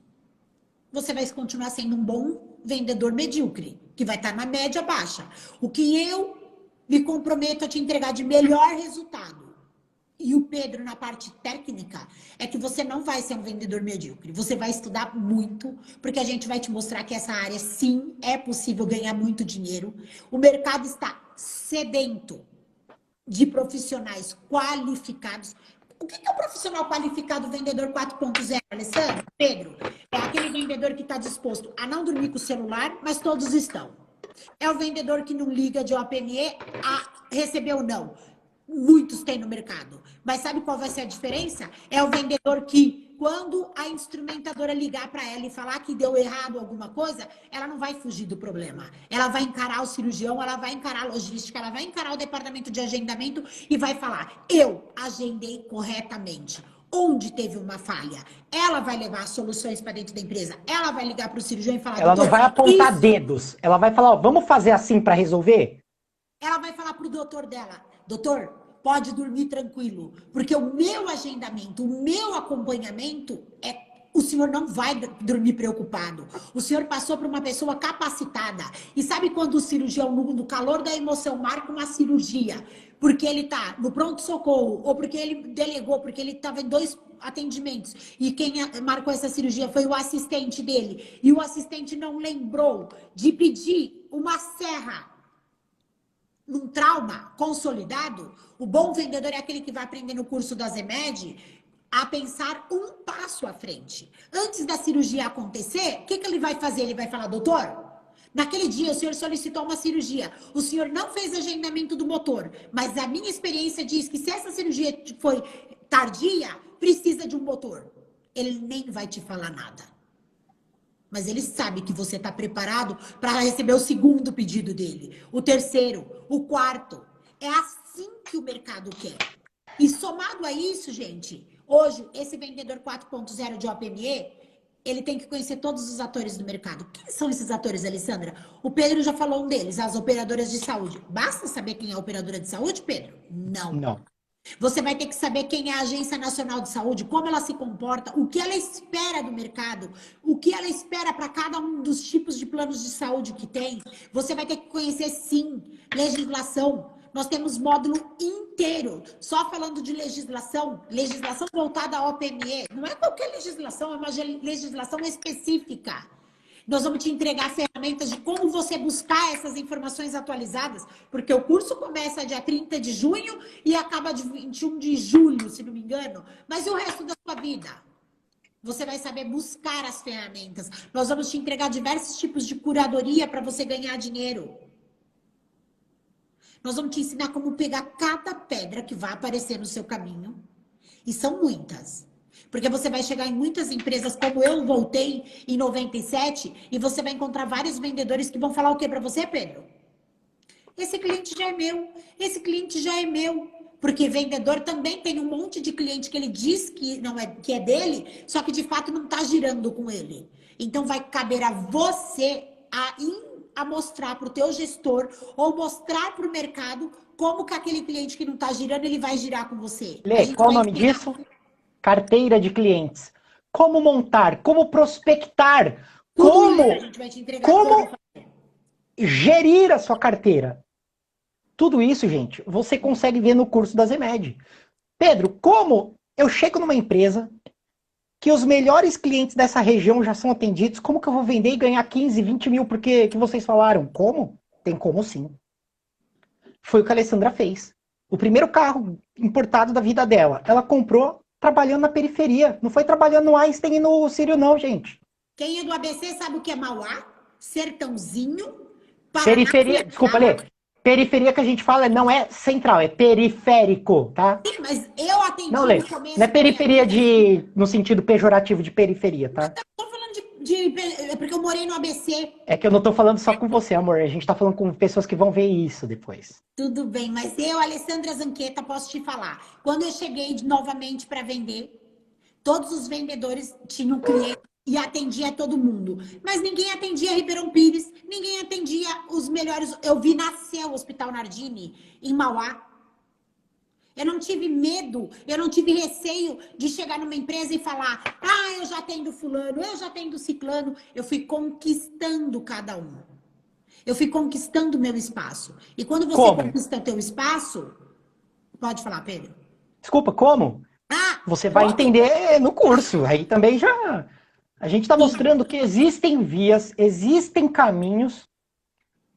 você vai continuar sendo um bom vendedor medíocre, que vai estar na média baixa. O que eu me comprometo a te entregar de melhor resultado, e o Pedro na parte técnica, é que você não vai ser um vendedor medíocre. Você vai estudar muito, porque a gente vai te mostrar que essa área, sim, é possível ganhar muito dinheiro. O mercado está sedento de profissionais qualificados. O que é o profissional qualificado vendedor 4.0, Alessandro? Pedro, é aquele vendedor que está disposto a não dormir com o celular, mas todos estão. É o vendedor que não liga de OPME a receber ou não. Muitos têm no mercado. Mas sabe qual vai ser a diferença? É o vendedor que, quando a instrumentadora ligar para ela e falar que deu errado alguma coisa, ela não vai fugir do problema. Ela vai encarar o cirurgião, ela vai encarar a logística, ela vai encarar o departamento de agendamento e vai falar: eu agendei corretamente. Onde teve uma falha? Ela vai levar soluções para dentro da empresa. Ela vai ligar para o cirurgião e falar: Ela não doutor, vai apontar isso. dedos. Ela vai falar, ó, vamos fazer assim para resolver? Ela vai falar pro doutor dela: doutor, pode dormir tranquilo, porque o meu agendamento, o meu acompanhamento é. O senhor não vai dormir preocupado. O senhor passou por uma pessoa capacitada. E sabe quando o cirurgião, no calor da emoção, marca uma cirurgia, porque ele tá no pronto-socorro, ou porque ele delegou, porque ele estava em 2 atendimentos, e quem marcou essa cirurgia foi o assistente dele, e o assistente não lembrou de pedir uma serra num trauma consolidado, o bom vendedor é aquele que vai aprender no curso da Zemed a pensar um passo à frente. Antes da cirurgia acontecer, o que ele vai fazer? Ele vai falar: doutor, naquele dia o senhor solicitou uma cirurgia, o senhor não fez agendamento do motor, mas a minha experiência diz que se essa cirurgia foi tardia, precisa de um motor. Ele nem vai te falar nada. Mas ele sabe que você está preparado para receber o segundo pedido dele, o terceiro, o quarto. É assim que o mercado quer. E somado a isso, gente, hoje, esse vendedor 4.0 de OPME, ele tem que conhecer todos os atores do mercado. Quem são esses atores, Alessandra? O Pedro já falou um deles, as operadoras de saúde. Basta saber quem é a operadora de saúde, Pedro? Não. Não. Você vai ter que saber quem é a Agência Nacional de Saúde, como ela se comporta, o que ela espera do mercado, o que ela espera para cada um dos tipos de planos de saúde que tem. Você vai ter que conhecer, sim, legislação. Nós temos módulo inteiro só falando de legislação, legislação voltada à OPME. Não é qualquer legislação, é uma legislação específica. Nós vamos te entregar ferramentas de como você buscar essas informações atualizadas, porque o curso começa dia 30 de junho e acaba de 21 de julho, se não me engano. Mas e o resto da sua vida? Você vai saber buscar as ferramentas. Nós vamos te entregar diversos tipos de curadoria para você ganhar dinheiro. Nós vamos te ensinar como pegar cada pedra que vai aparecer no seu caminho. E são muitas. Porque você vai chegar em muitas empresas, como eu voltei em 97, e você vai encontrar vários vendedores que vão falar o que para você, Pedro? Esse cliente já é meu, esse cliente já é meu. Porque vendedor também tem um monte de cliente que ele diz que não é, que é dele, só que de fato não está girando com ele. Então vai caber a você a mostrar para o teu gestor ou mostrar para o mercado como que aquele cliente que não está girando, ele vai girar com você. Lê, qual o nome disso? Carteira de clientes. Como montar, como prospectar, Tudo isso a gente vai te entregar como gerir a sua carteira. Tudo isso, gente, você consegue ver no curso da Zemed. Pedro, como eu chego numa empresa que os melhores clientes dessa região já são atendidos, como que eu vou vender e ganhar 15, 20 mil porque que vocês falaram? Como? Tem como sim. Foi o que a Alessandra fez. O primeiro carro importado da vida dela, ela comprou trabalhando na periferia. Não foi trabalhando no Einstein e no Sírio, não, gente. Quem é do ABC sabe o que é Mauá, Sertãozinho, Paraná. Periferia, desculpa, Lê. Periferia que a gente fala não é central, é periférico, tá? Sim, mas eu atendi não, Lê, no começo. Não é periferia no sentido pejorativo de periferia, tá? Eu tô falando é porque eu morei no ABC. É que eu não tô falando só com você, amor. A gente tá falando com pessoas que vão ver isso depois. Tudo bem, mas eu, Alessandra Zanqueta, posso te falar. Quando eu cheguei novamente para vender, todos os vendedores tinham cliente e atendia todo mundo. Mas ninguém atendia Ribeirão Pires, ninguém atendia os melhores. Eu vi nascer o Hospital Nardini em Mauá. Eu não tive medo, eu não tive receio de chegar numa empresa e falar: ah, eu já atendo fulano, eu já atendo ciclano. Eu fui conquistando cada um. Eu fui conquistando meu espaço. E quando você conquista teu espaço, pode falar, Pedro. Desculpa, como? Você vai entender no curso. Aí também já... A gente está mostrando que existem vias, existem caminhos.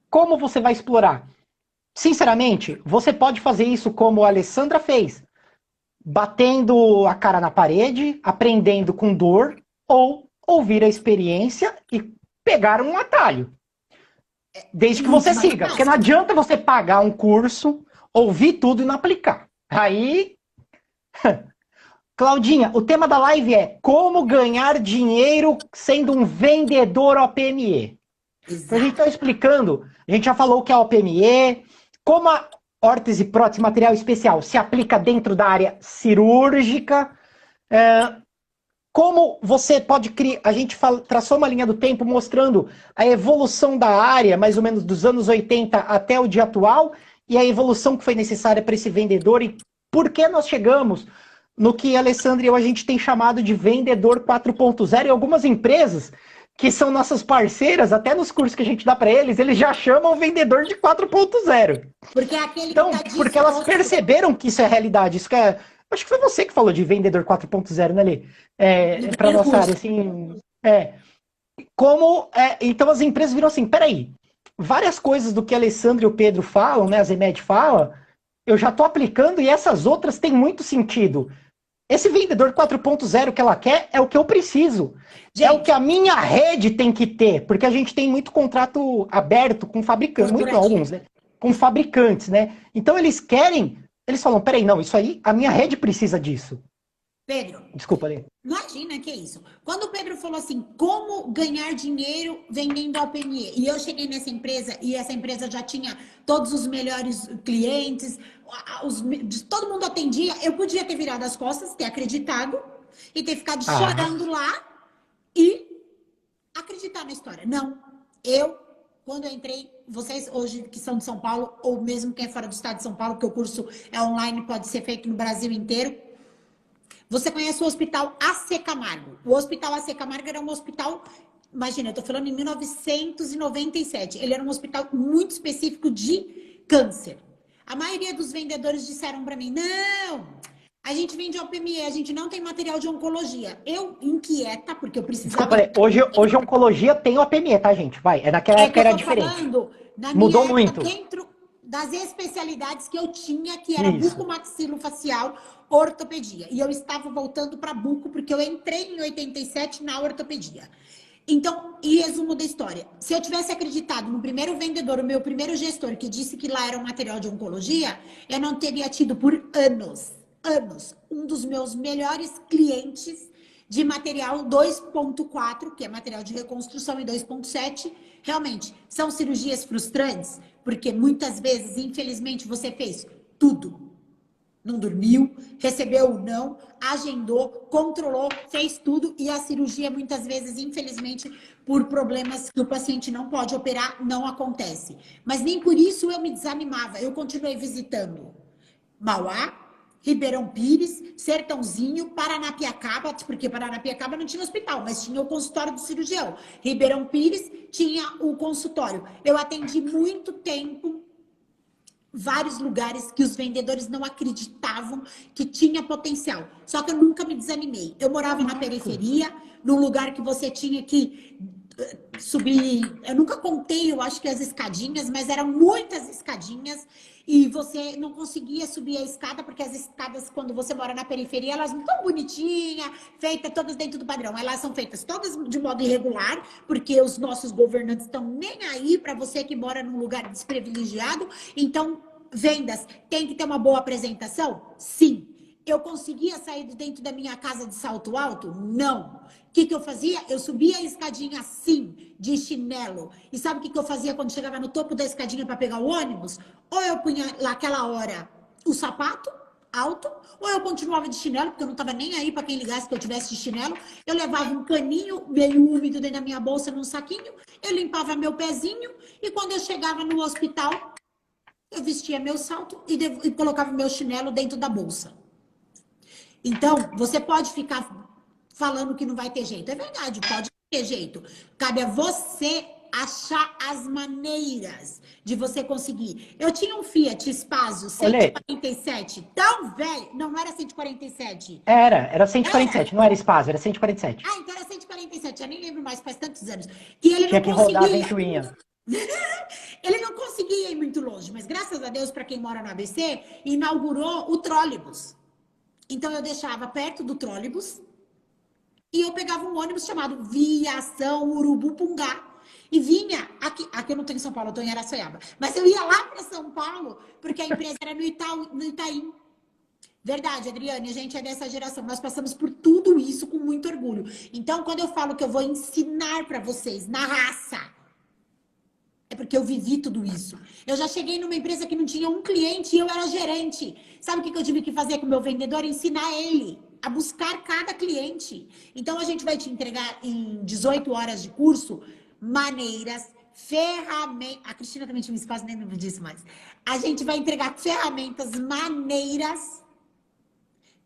Como você vai explorar? Sinceramente, você pode fazer isso como a Alessandra fez. Batendo a cara na parede, aprendendo com dor, ou ouvir a experiência e pegar um atalho. Desde que você siga. Porque não adianta você pagar um curso, ouvir tudo e não aplicar. Aí... Claudinha, o tema da live é como ganhar dinheiro sendo um vendedor OPME. Então a gente está explicando, a gente já falou o que é OPME, como a órtese, prótese, material especial se aplica dentro da área cirúrgica, como você pode criar, a gente traçou uma linha do tempo mostrando a evolução da área, mais ou menos dos anos 80 até o dia atual, e a evolução que foi necessária para esse vendedor e por que nós chegamos no que a Alessandra e eu a gente tem chamado de vendedor 4.0 e algumas empresas que são nossas parceiras, até nos cursos que a gente dá para eles já chamam vendedor de 4.0. Porque é aquele então, porque elas perceberam que isso é realidade, isso que é... Acho que foi você que falou de vendedor 4.0, né, Lê? Para nossa área, assim... Então as empresas viram assim, peraí, várias coisas do que a Alessandra e o Pedro falam, né, a Zemed fala, eu já estou aplicando e essas outras têm muito sentido. Esse vendedor 4.0 que ela quer é o que eu preciso. Gente, é o que a minha rede tem que ter, porque a gente tem muito contrato aberto com fabricantes, muito alguns, né? Com fabricantes, né? Então eles falam, peraí, não, isso aí, a minha rede precisa disso. Pedro. Desculpa, Lê. Imagina que é isso. Quando o Pedro falou assim, como ganhar dinheiro vendendo ao PME, e eu cheguei nessa empresa, e essa empresa já tinha todos os melhores clientes, todo mundo atendia, eu podia ter virado as costas, ter acreditado, e ter ficado chorando lá, e acreditar na história. Não, quando eu entrei, vocês hoje que são de São Paulo, ou mesmo quem é fora do estado de São Paulo, porque o curso é online, pode ser feito no Brasil inteiro, você conhece o Hospital AC Camargo. O Hospital AC Camargo era um hospital, imagina, eu tô falando em 1997. Ele era um hospital muito específico de câncer. A maioria dos vendedores disseram para mim, não, a gente vende OPME, a gente não tem material de oncologia. Eu, inquieta, porque eu precisava... Desculpa, hoje oncologia tem OPME, tá, gente? Vai, naquela época era diferente. Falando, na mudou minha muito. Dentro das especialidades que eu tinha, que era bucomaxilofacial, ortopedia. E eu estava voltando para buco, porque eu entrei em 87 na ortopedia. Então, em resumo da história, se eu tivesse acreditado no primeiro vendedor, o meu primeiro gestor, que disse que lá era um material de oncologia, eu não teria tido por anos, um dos meus melhores clientes de material 2.4, que é material de reconstrução, e 2.7, realmente, são cirurgias frustrantes, porque muitas vezes, infelizmente, você fez tudo. não dormiu, recebeu o não, agendou, controlou, fez tudo e a cirurgia muitas vezes, infelizmente, por problemas que o paciente não pode operar, não acontece. Mas nem por isso eu me desanimava, eu continuei visitando Mauá, Ribeirão Pires, Sertãozinho, Paranapiacaba, porque Paranapiacaba não tinha hospital, mas tinha o consultório do cirurgião. Ribeirão Pires tinha o consultório. Eu atendi muito tempo vários lugares que os vendedores não acreditavam que tinha potencial. Só que eu nunca me desanimei. Eu morava na periferia, num lugar que você tinha que subir. Eu nunca contei, eu acho que as escadinhas, mas eram muitas escadinhas e você não conseguia subir a escada porque as escadas, quando você mora na periferia, elas não estão bonitinhas, feitas todas dentro do padrão. Elas são feitas todas de modo irregular, porque os nossos governantes estão nem aí para você que mora num lugar desprivilegiado. Então, vendas, tem que ter uma boa apresentação? Sim. Eu conseguia sair de dentro da minha casa de salto alto? Não. O que eu fazia? Eu subia a escadinha assim, de chinelo. E sabe o que eu fazia quando chegava no topo da escadinha para pegar o ônibus? Ou eu punha lá aquela hora o sapato alto, ou eu continuava de chinelo, porque eu não estava nem aí para quem ligasse que eu tivesse de chinelo. Eu levava um caninho meio úmido dentro da minha bolsa, num saquinho, eu limpava meu pezinho, e quando eu chegava no hospital, eu vestia meu salto e colocava meu chinelo dentro da bolsa. Então, você pode ficar falando que não vai ter jeito. É verdade, pode ter jeito. Cabe a você achar as maneiras de você conseguir. Eu tinha um Fiat Spassio Olha, 147, tão velho. Não, não era 147. era 147, Era. não era espaço, era 147. Ah, então era 147, já nem lembro mais, faz tantos anos. Que ele Tinha não que rodar a conseguia. ventoinha. Ele não conseguia ir muito longe, mas graças a Deus, para quem mora no ABC, inaugurou o trólebus. Então eu deixava perto do trólebus e eu pegava um ônibus chamado Viação Urubupungá. E vinha, aqui eu não estou em São Paulo, eu estou em Araçoiaba, mas eu ia lá para São Paulo, porque a empresa era no Itaim. Verdade, Adriane, a gente é dessa geração, nós passamos por tudo isso com muito orgulho. Então, quando eu falo que eu vou ensinar para vocês na raça, é porque eu vivi tudo isso. Eu já cheguei numa empresa que não tinha um cliente e eu era gerente. Sabe o que eu tive que fazer com o meu vendedor? Ensinar ele a buscar cada cliente. Então, a gente vai te entregar em 18 horas de curso maneiras, ferramentas. A Cristina também tinha um espaço, nem lembro disso mais. A gente vai entregar ferramentas, maneiras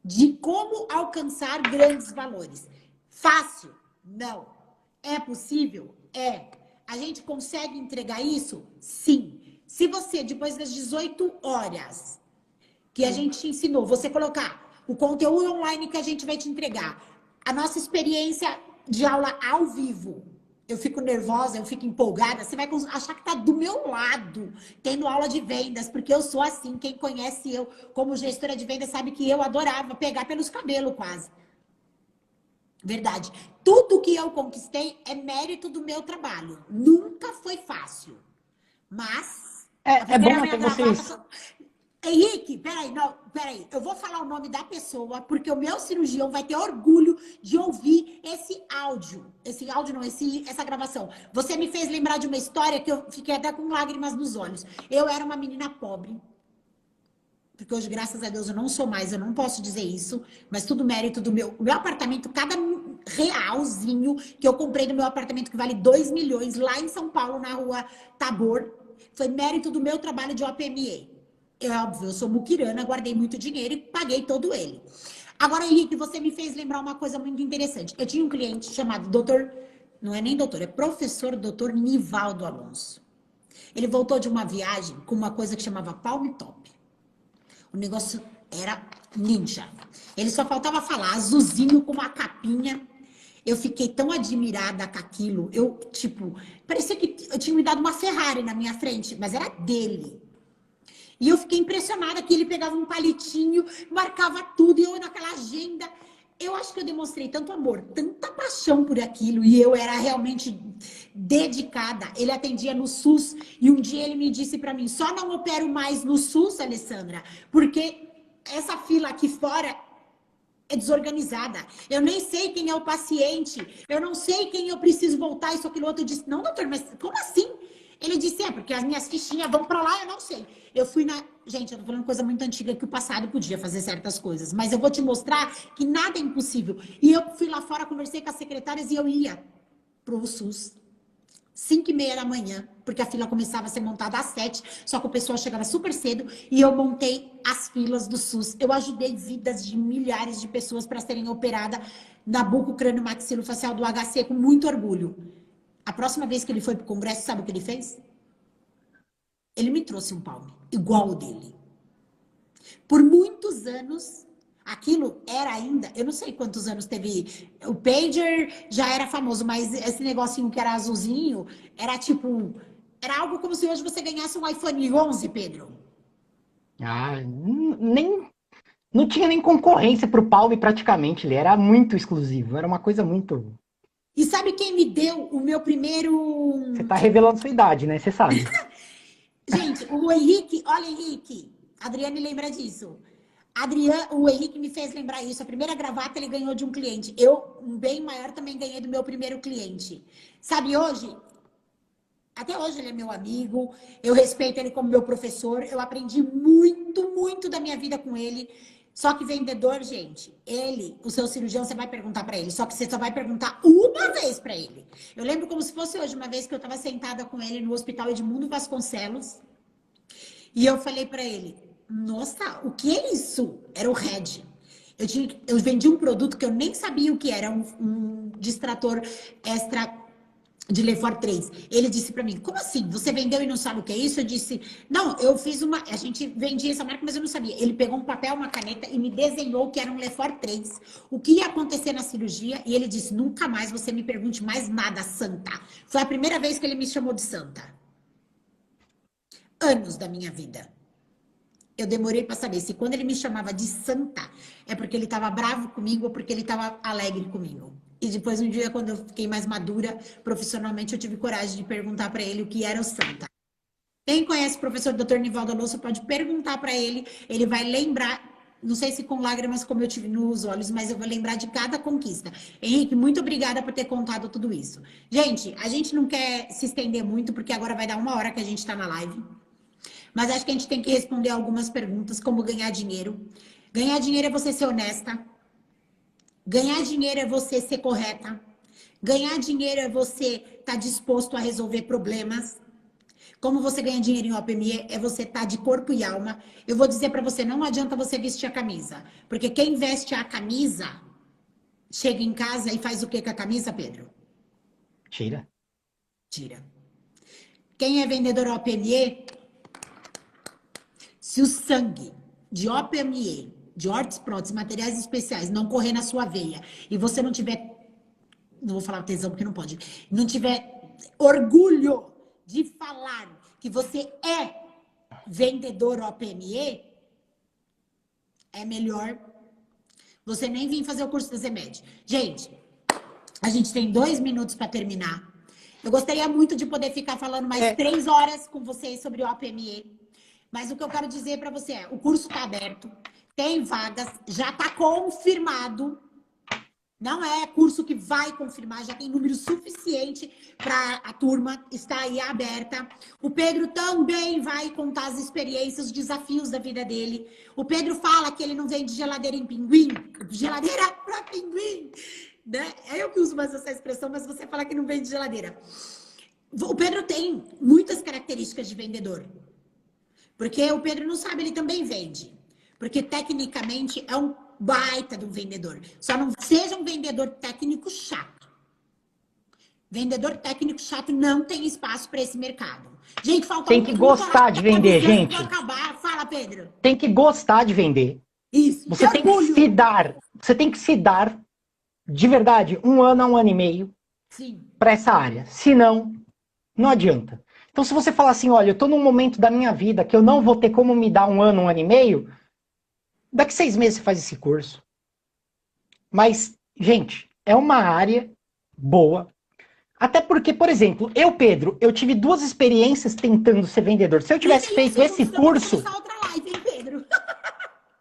de como alcançar grandes valores. Fácil? Não. É possível? É. A gente consegue entregar isso? Sim. Se você, depois das 18 horas que a gente te ensinou, você colocar o conteúdo online que a gente vai te entregar, a nossa experiência de aula ao vivo, eu fico nervosa, eu fico empolgada, você vai achar que tá do meu lado, tendo aula de vendas, porque eu sou assim, quem conhece eu como gestora de vendas sabe que eu adorava pegar pelos cabelos quase. Verdade. Tudo que eu conquistei é mérito do meu trabalho. Nunca foi fácil. Mas... É bom até vocês... Henrique, peraí. Eu vou falar o nome da pessoa, porque o meu cirurgião vai ter orgulho de ouvir esse áudio. Esse áudio não, essa gravação. Você me fez lembrar de uma história que eu fiquei até com lágrimas nos olhos. Eu era uma menina pobre. Porque hoje, graças a Deus, eu não sou mais, eu não posso dizer isso, mas tudo mérito do meu apartamento, cada realzinho que eu comprei no meu apartamento, que vale 2 milhões, lá em São Paulo, na rua Tabor, foi mérito do meu trabalho de OPME. É óbvio, eu sou muquirana, guardei muito dinheiro e paguei todo ele. Agora, Henrique, você me fez lembrar uma coisa muito interessante. Eu tinha um cliente chamado não é nem doutor, é professor doutor Nivaldo Alonso. Ele voltou de uma viagem com uma coisa que chamava Palm Top. O negócio era ninja. Ele só faltava falar, azulzinho com uma capinha. Eu fiquei tão admirada com aquilo. Parecia que eu tinha me dado uma Ferrari na minha frente, mas era dele. E eu fiquei impressionada que ele pegava um palitinho, marcava tudo, e eu naquela agenda. Eu acho que eu demonstrei tanto amor, tanta paixão por aquilo, e eu era realmente dedicada. Ele atendia no SUS, e um dia ele me disse para mim, só não opero mais no SUS, Alessandra, porque essa fila aqui fora é desorganizada. Eu nem sei quem é o paciente, eu não sei quem eu preciso voltar, isso, aquilo outro. Eu disse, não, doutor, mas como assim? Ele disse, porque as minhas fichinhas vão pra lá, eu não sei. Eu fui na... Gente, eu tô falando coisa muito antiga que o passado podia fazer certas coisas. Mas eu vou te mostrar que nada é impossível. E eu fui lá fora, conversei com as secretárias e eu ia pro SUS. 5h30 da manhã, porque a fila começava a ser montada às 7, só que o pessoal chegava super cedo e eu montei as filas do SUS. Eu ajudei vidas de milhares de pessoas para serem operadas na buco-crânio-maxilofacial do HC com muito orgulho. A próxima vez que ele foi para o congresso, sabe o que ele fez? Ele me trouxe um palme, igual o dele. Por muitos anos, aquilo era ainda, eu não sei quantos anos teve, o pager já era famoso, mas esse negocinho que era azulzinho, era tipo, era algo como se hoje você ganhasse um iPhone 11, Pedro. Nem, não tinha nem concorrência pro Palme praticamente, ele era muito exclusivo, era uma coisa muito... E sabe quem me deu o meu primeiro... Você tá revelando sua idade, né? Você sabe. Gente, o Henrique, olha Henrique, a Adriane lembra disso. O Henrique me fez lembrar isso. A primeira gravata ele ganhou de um cliente. Eu, um bem maior, também ganhei do meu primeiro cliente. Sabe, hoje, até hoje ele é meu amigo, eu respeito ele como meu professor, eu aprendi muito, muito da minha vida com ele. Só que vendedor, gente, ele, o seu cirurgião, você vai perguntar para ele, só que você só vai perguntar uma vez para ele. Eu lembro como se fosse hoje, uma vez que eu estava sentada com ele no Hospital Edmundo Vasconcelos, e eu falei para ele, nossa, o que é isso? Era o Red. Eu vendi um produto que eu nem sabia o que era, um distrator extra de Lefort 3. Ele disse para mim, como assim? Você vendeu e não sabe o que é isso? Eu disse, não, eu fiz a gente vendia essa marca, mas eu não sabia. Ele pegou um papel, uma caneta e me desenhou que era um Lefort 3. O que ia acontecer na cirurgia? E ele disse, nunca mais você me pergunte mais nada, santa. Foi a primeira vez que ele me chamou de santa. Anos da minha vida. Eu demorei para saber se quando ele me chamava de santa, é porque ele estava bravo comigo ou porque ele estava alegre comigo. E depois, um dia, quando eu fiquei mais madura, profissionalmente, eu tive coragem de perguntar para ele o que era o santa. Quem conhece o professor Dr. Nivaldo Alonso pode perguntar para ele, ele vai lembrar, não sei se com lágrimas como eu tive nos olhos, mas eu vou lembrar de cada conquista. Henrique, muito obrigada por ter contado tudo isso. Gente, a gente não quer se estender muito, porque agora vai dar 1 hora que a gente está na live. Mas acho que a gente tem que responder algumas perguntas, como ganhar dinheiro. Ganhar dinheiro é você ser honesta. Ganhar dinheiro é você ser correta. Ganhar dinheiro é você estar disposto a resolver problemas. Como você ganha dinheiro em OPME é você estar de corpo e alma. Eu vou dizer para você, não adianta você vestir a camisa. Porque quem veste a camisa, chega em casa e faz o que com a camisa, Pedro? Tira. Tira. Quem é vendedor OPME... Se o sangue de OPME, de órteses, próteses, materiais especiais, não correr na sua veia e você não tiver, não vou falar tesão porque não pode, não tiver orgulho de falar que você é vendedor OPME, é melhor você nem vir fazer o curso da Zemed. Gente, a gente tem 2 minutos para terminar. Eu gostaria muito de poder ficar falando mais 3 horas com vocês sobre OPME. Mas o que eu quero dizer para você é, o curso está aberto, tem vagas, já está confirmado. Não é curso que vai confirmar, já tem número suficiente para a turma estar aí aberta. O Pedro também vai contar as experiências, os desafios da vida dele. O Pedro fala que ele não vende geladeira em pinguim, geladeira para pinguim. Né? É eu que uso mais essa expressão, mas você fala que não vende geladeira. O Pedro tem muitas características de vendedor. Porque o Pedro não sabe, ele também vende. Porque tecnicamente é um baita de um vendedor. Só não seja um vendedor técnico chato. Vendedor técnico chato não tem espaço para esse mercado. Gente, falta tem que gostar de vender, gente. Acabar. Fala, Pedro. Tem que gostar de vender. Isso. Você tem que se dar. Você tem que se dar de verdade 1 ano a 1 ano e meio para essa área. Senão, não adianta. Então, se você falar assim, olha, eu estou num momento da minha vida que eu não vou ter como me dar 1 ano, 1 ano e meio, daqui 6 meses você faz esse curso. Mas, gente, é uma área boa. Até porque, por exemplo, eu, Pedro, eu tive 2 experiências tentando ser vendedor. Se eu tivesse feito esse curso...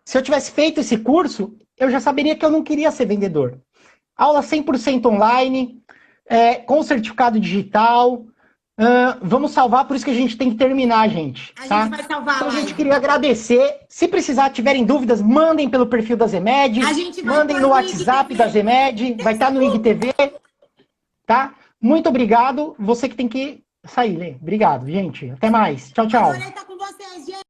Se eu tivesse feito esse curso, eu já saberia que eu não queria ser vendedor. Aula 100% online, com certificado digital... Vamos salvar, por isso que a gente tem que terminar, gente. A Tá? gente vai salvar Então a a gente live. queria agradecer. Se precisar, tiverem dúvidas, mandem pelo perfil da Zemed, A gente vai mandem pôr no no WhatsApp IGTV. da Zemed, vai estar no IGTV, tá? Muito obrigado. Você que tem que sair, Lê. Obrigado, gente. Até mais. Tchau, tchau. Adorei estar com vocês, gente.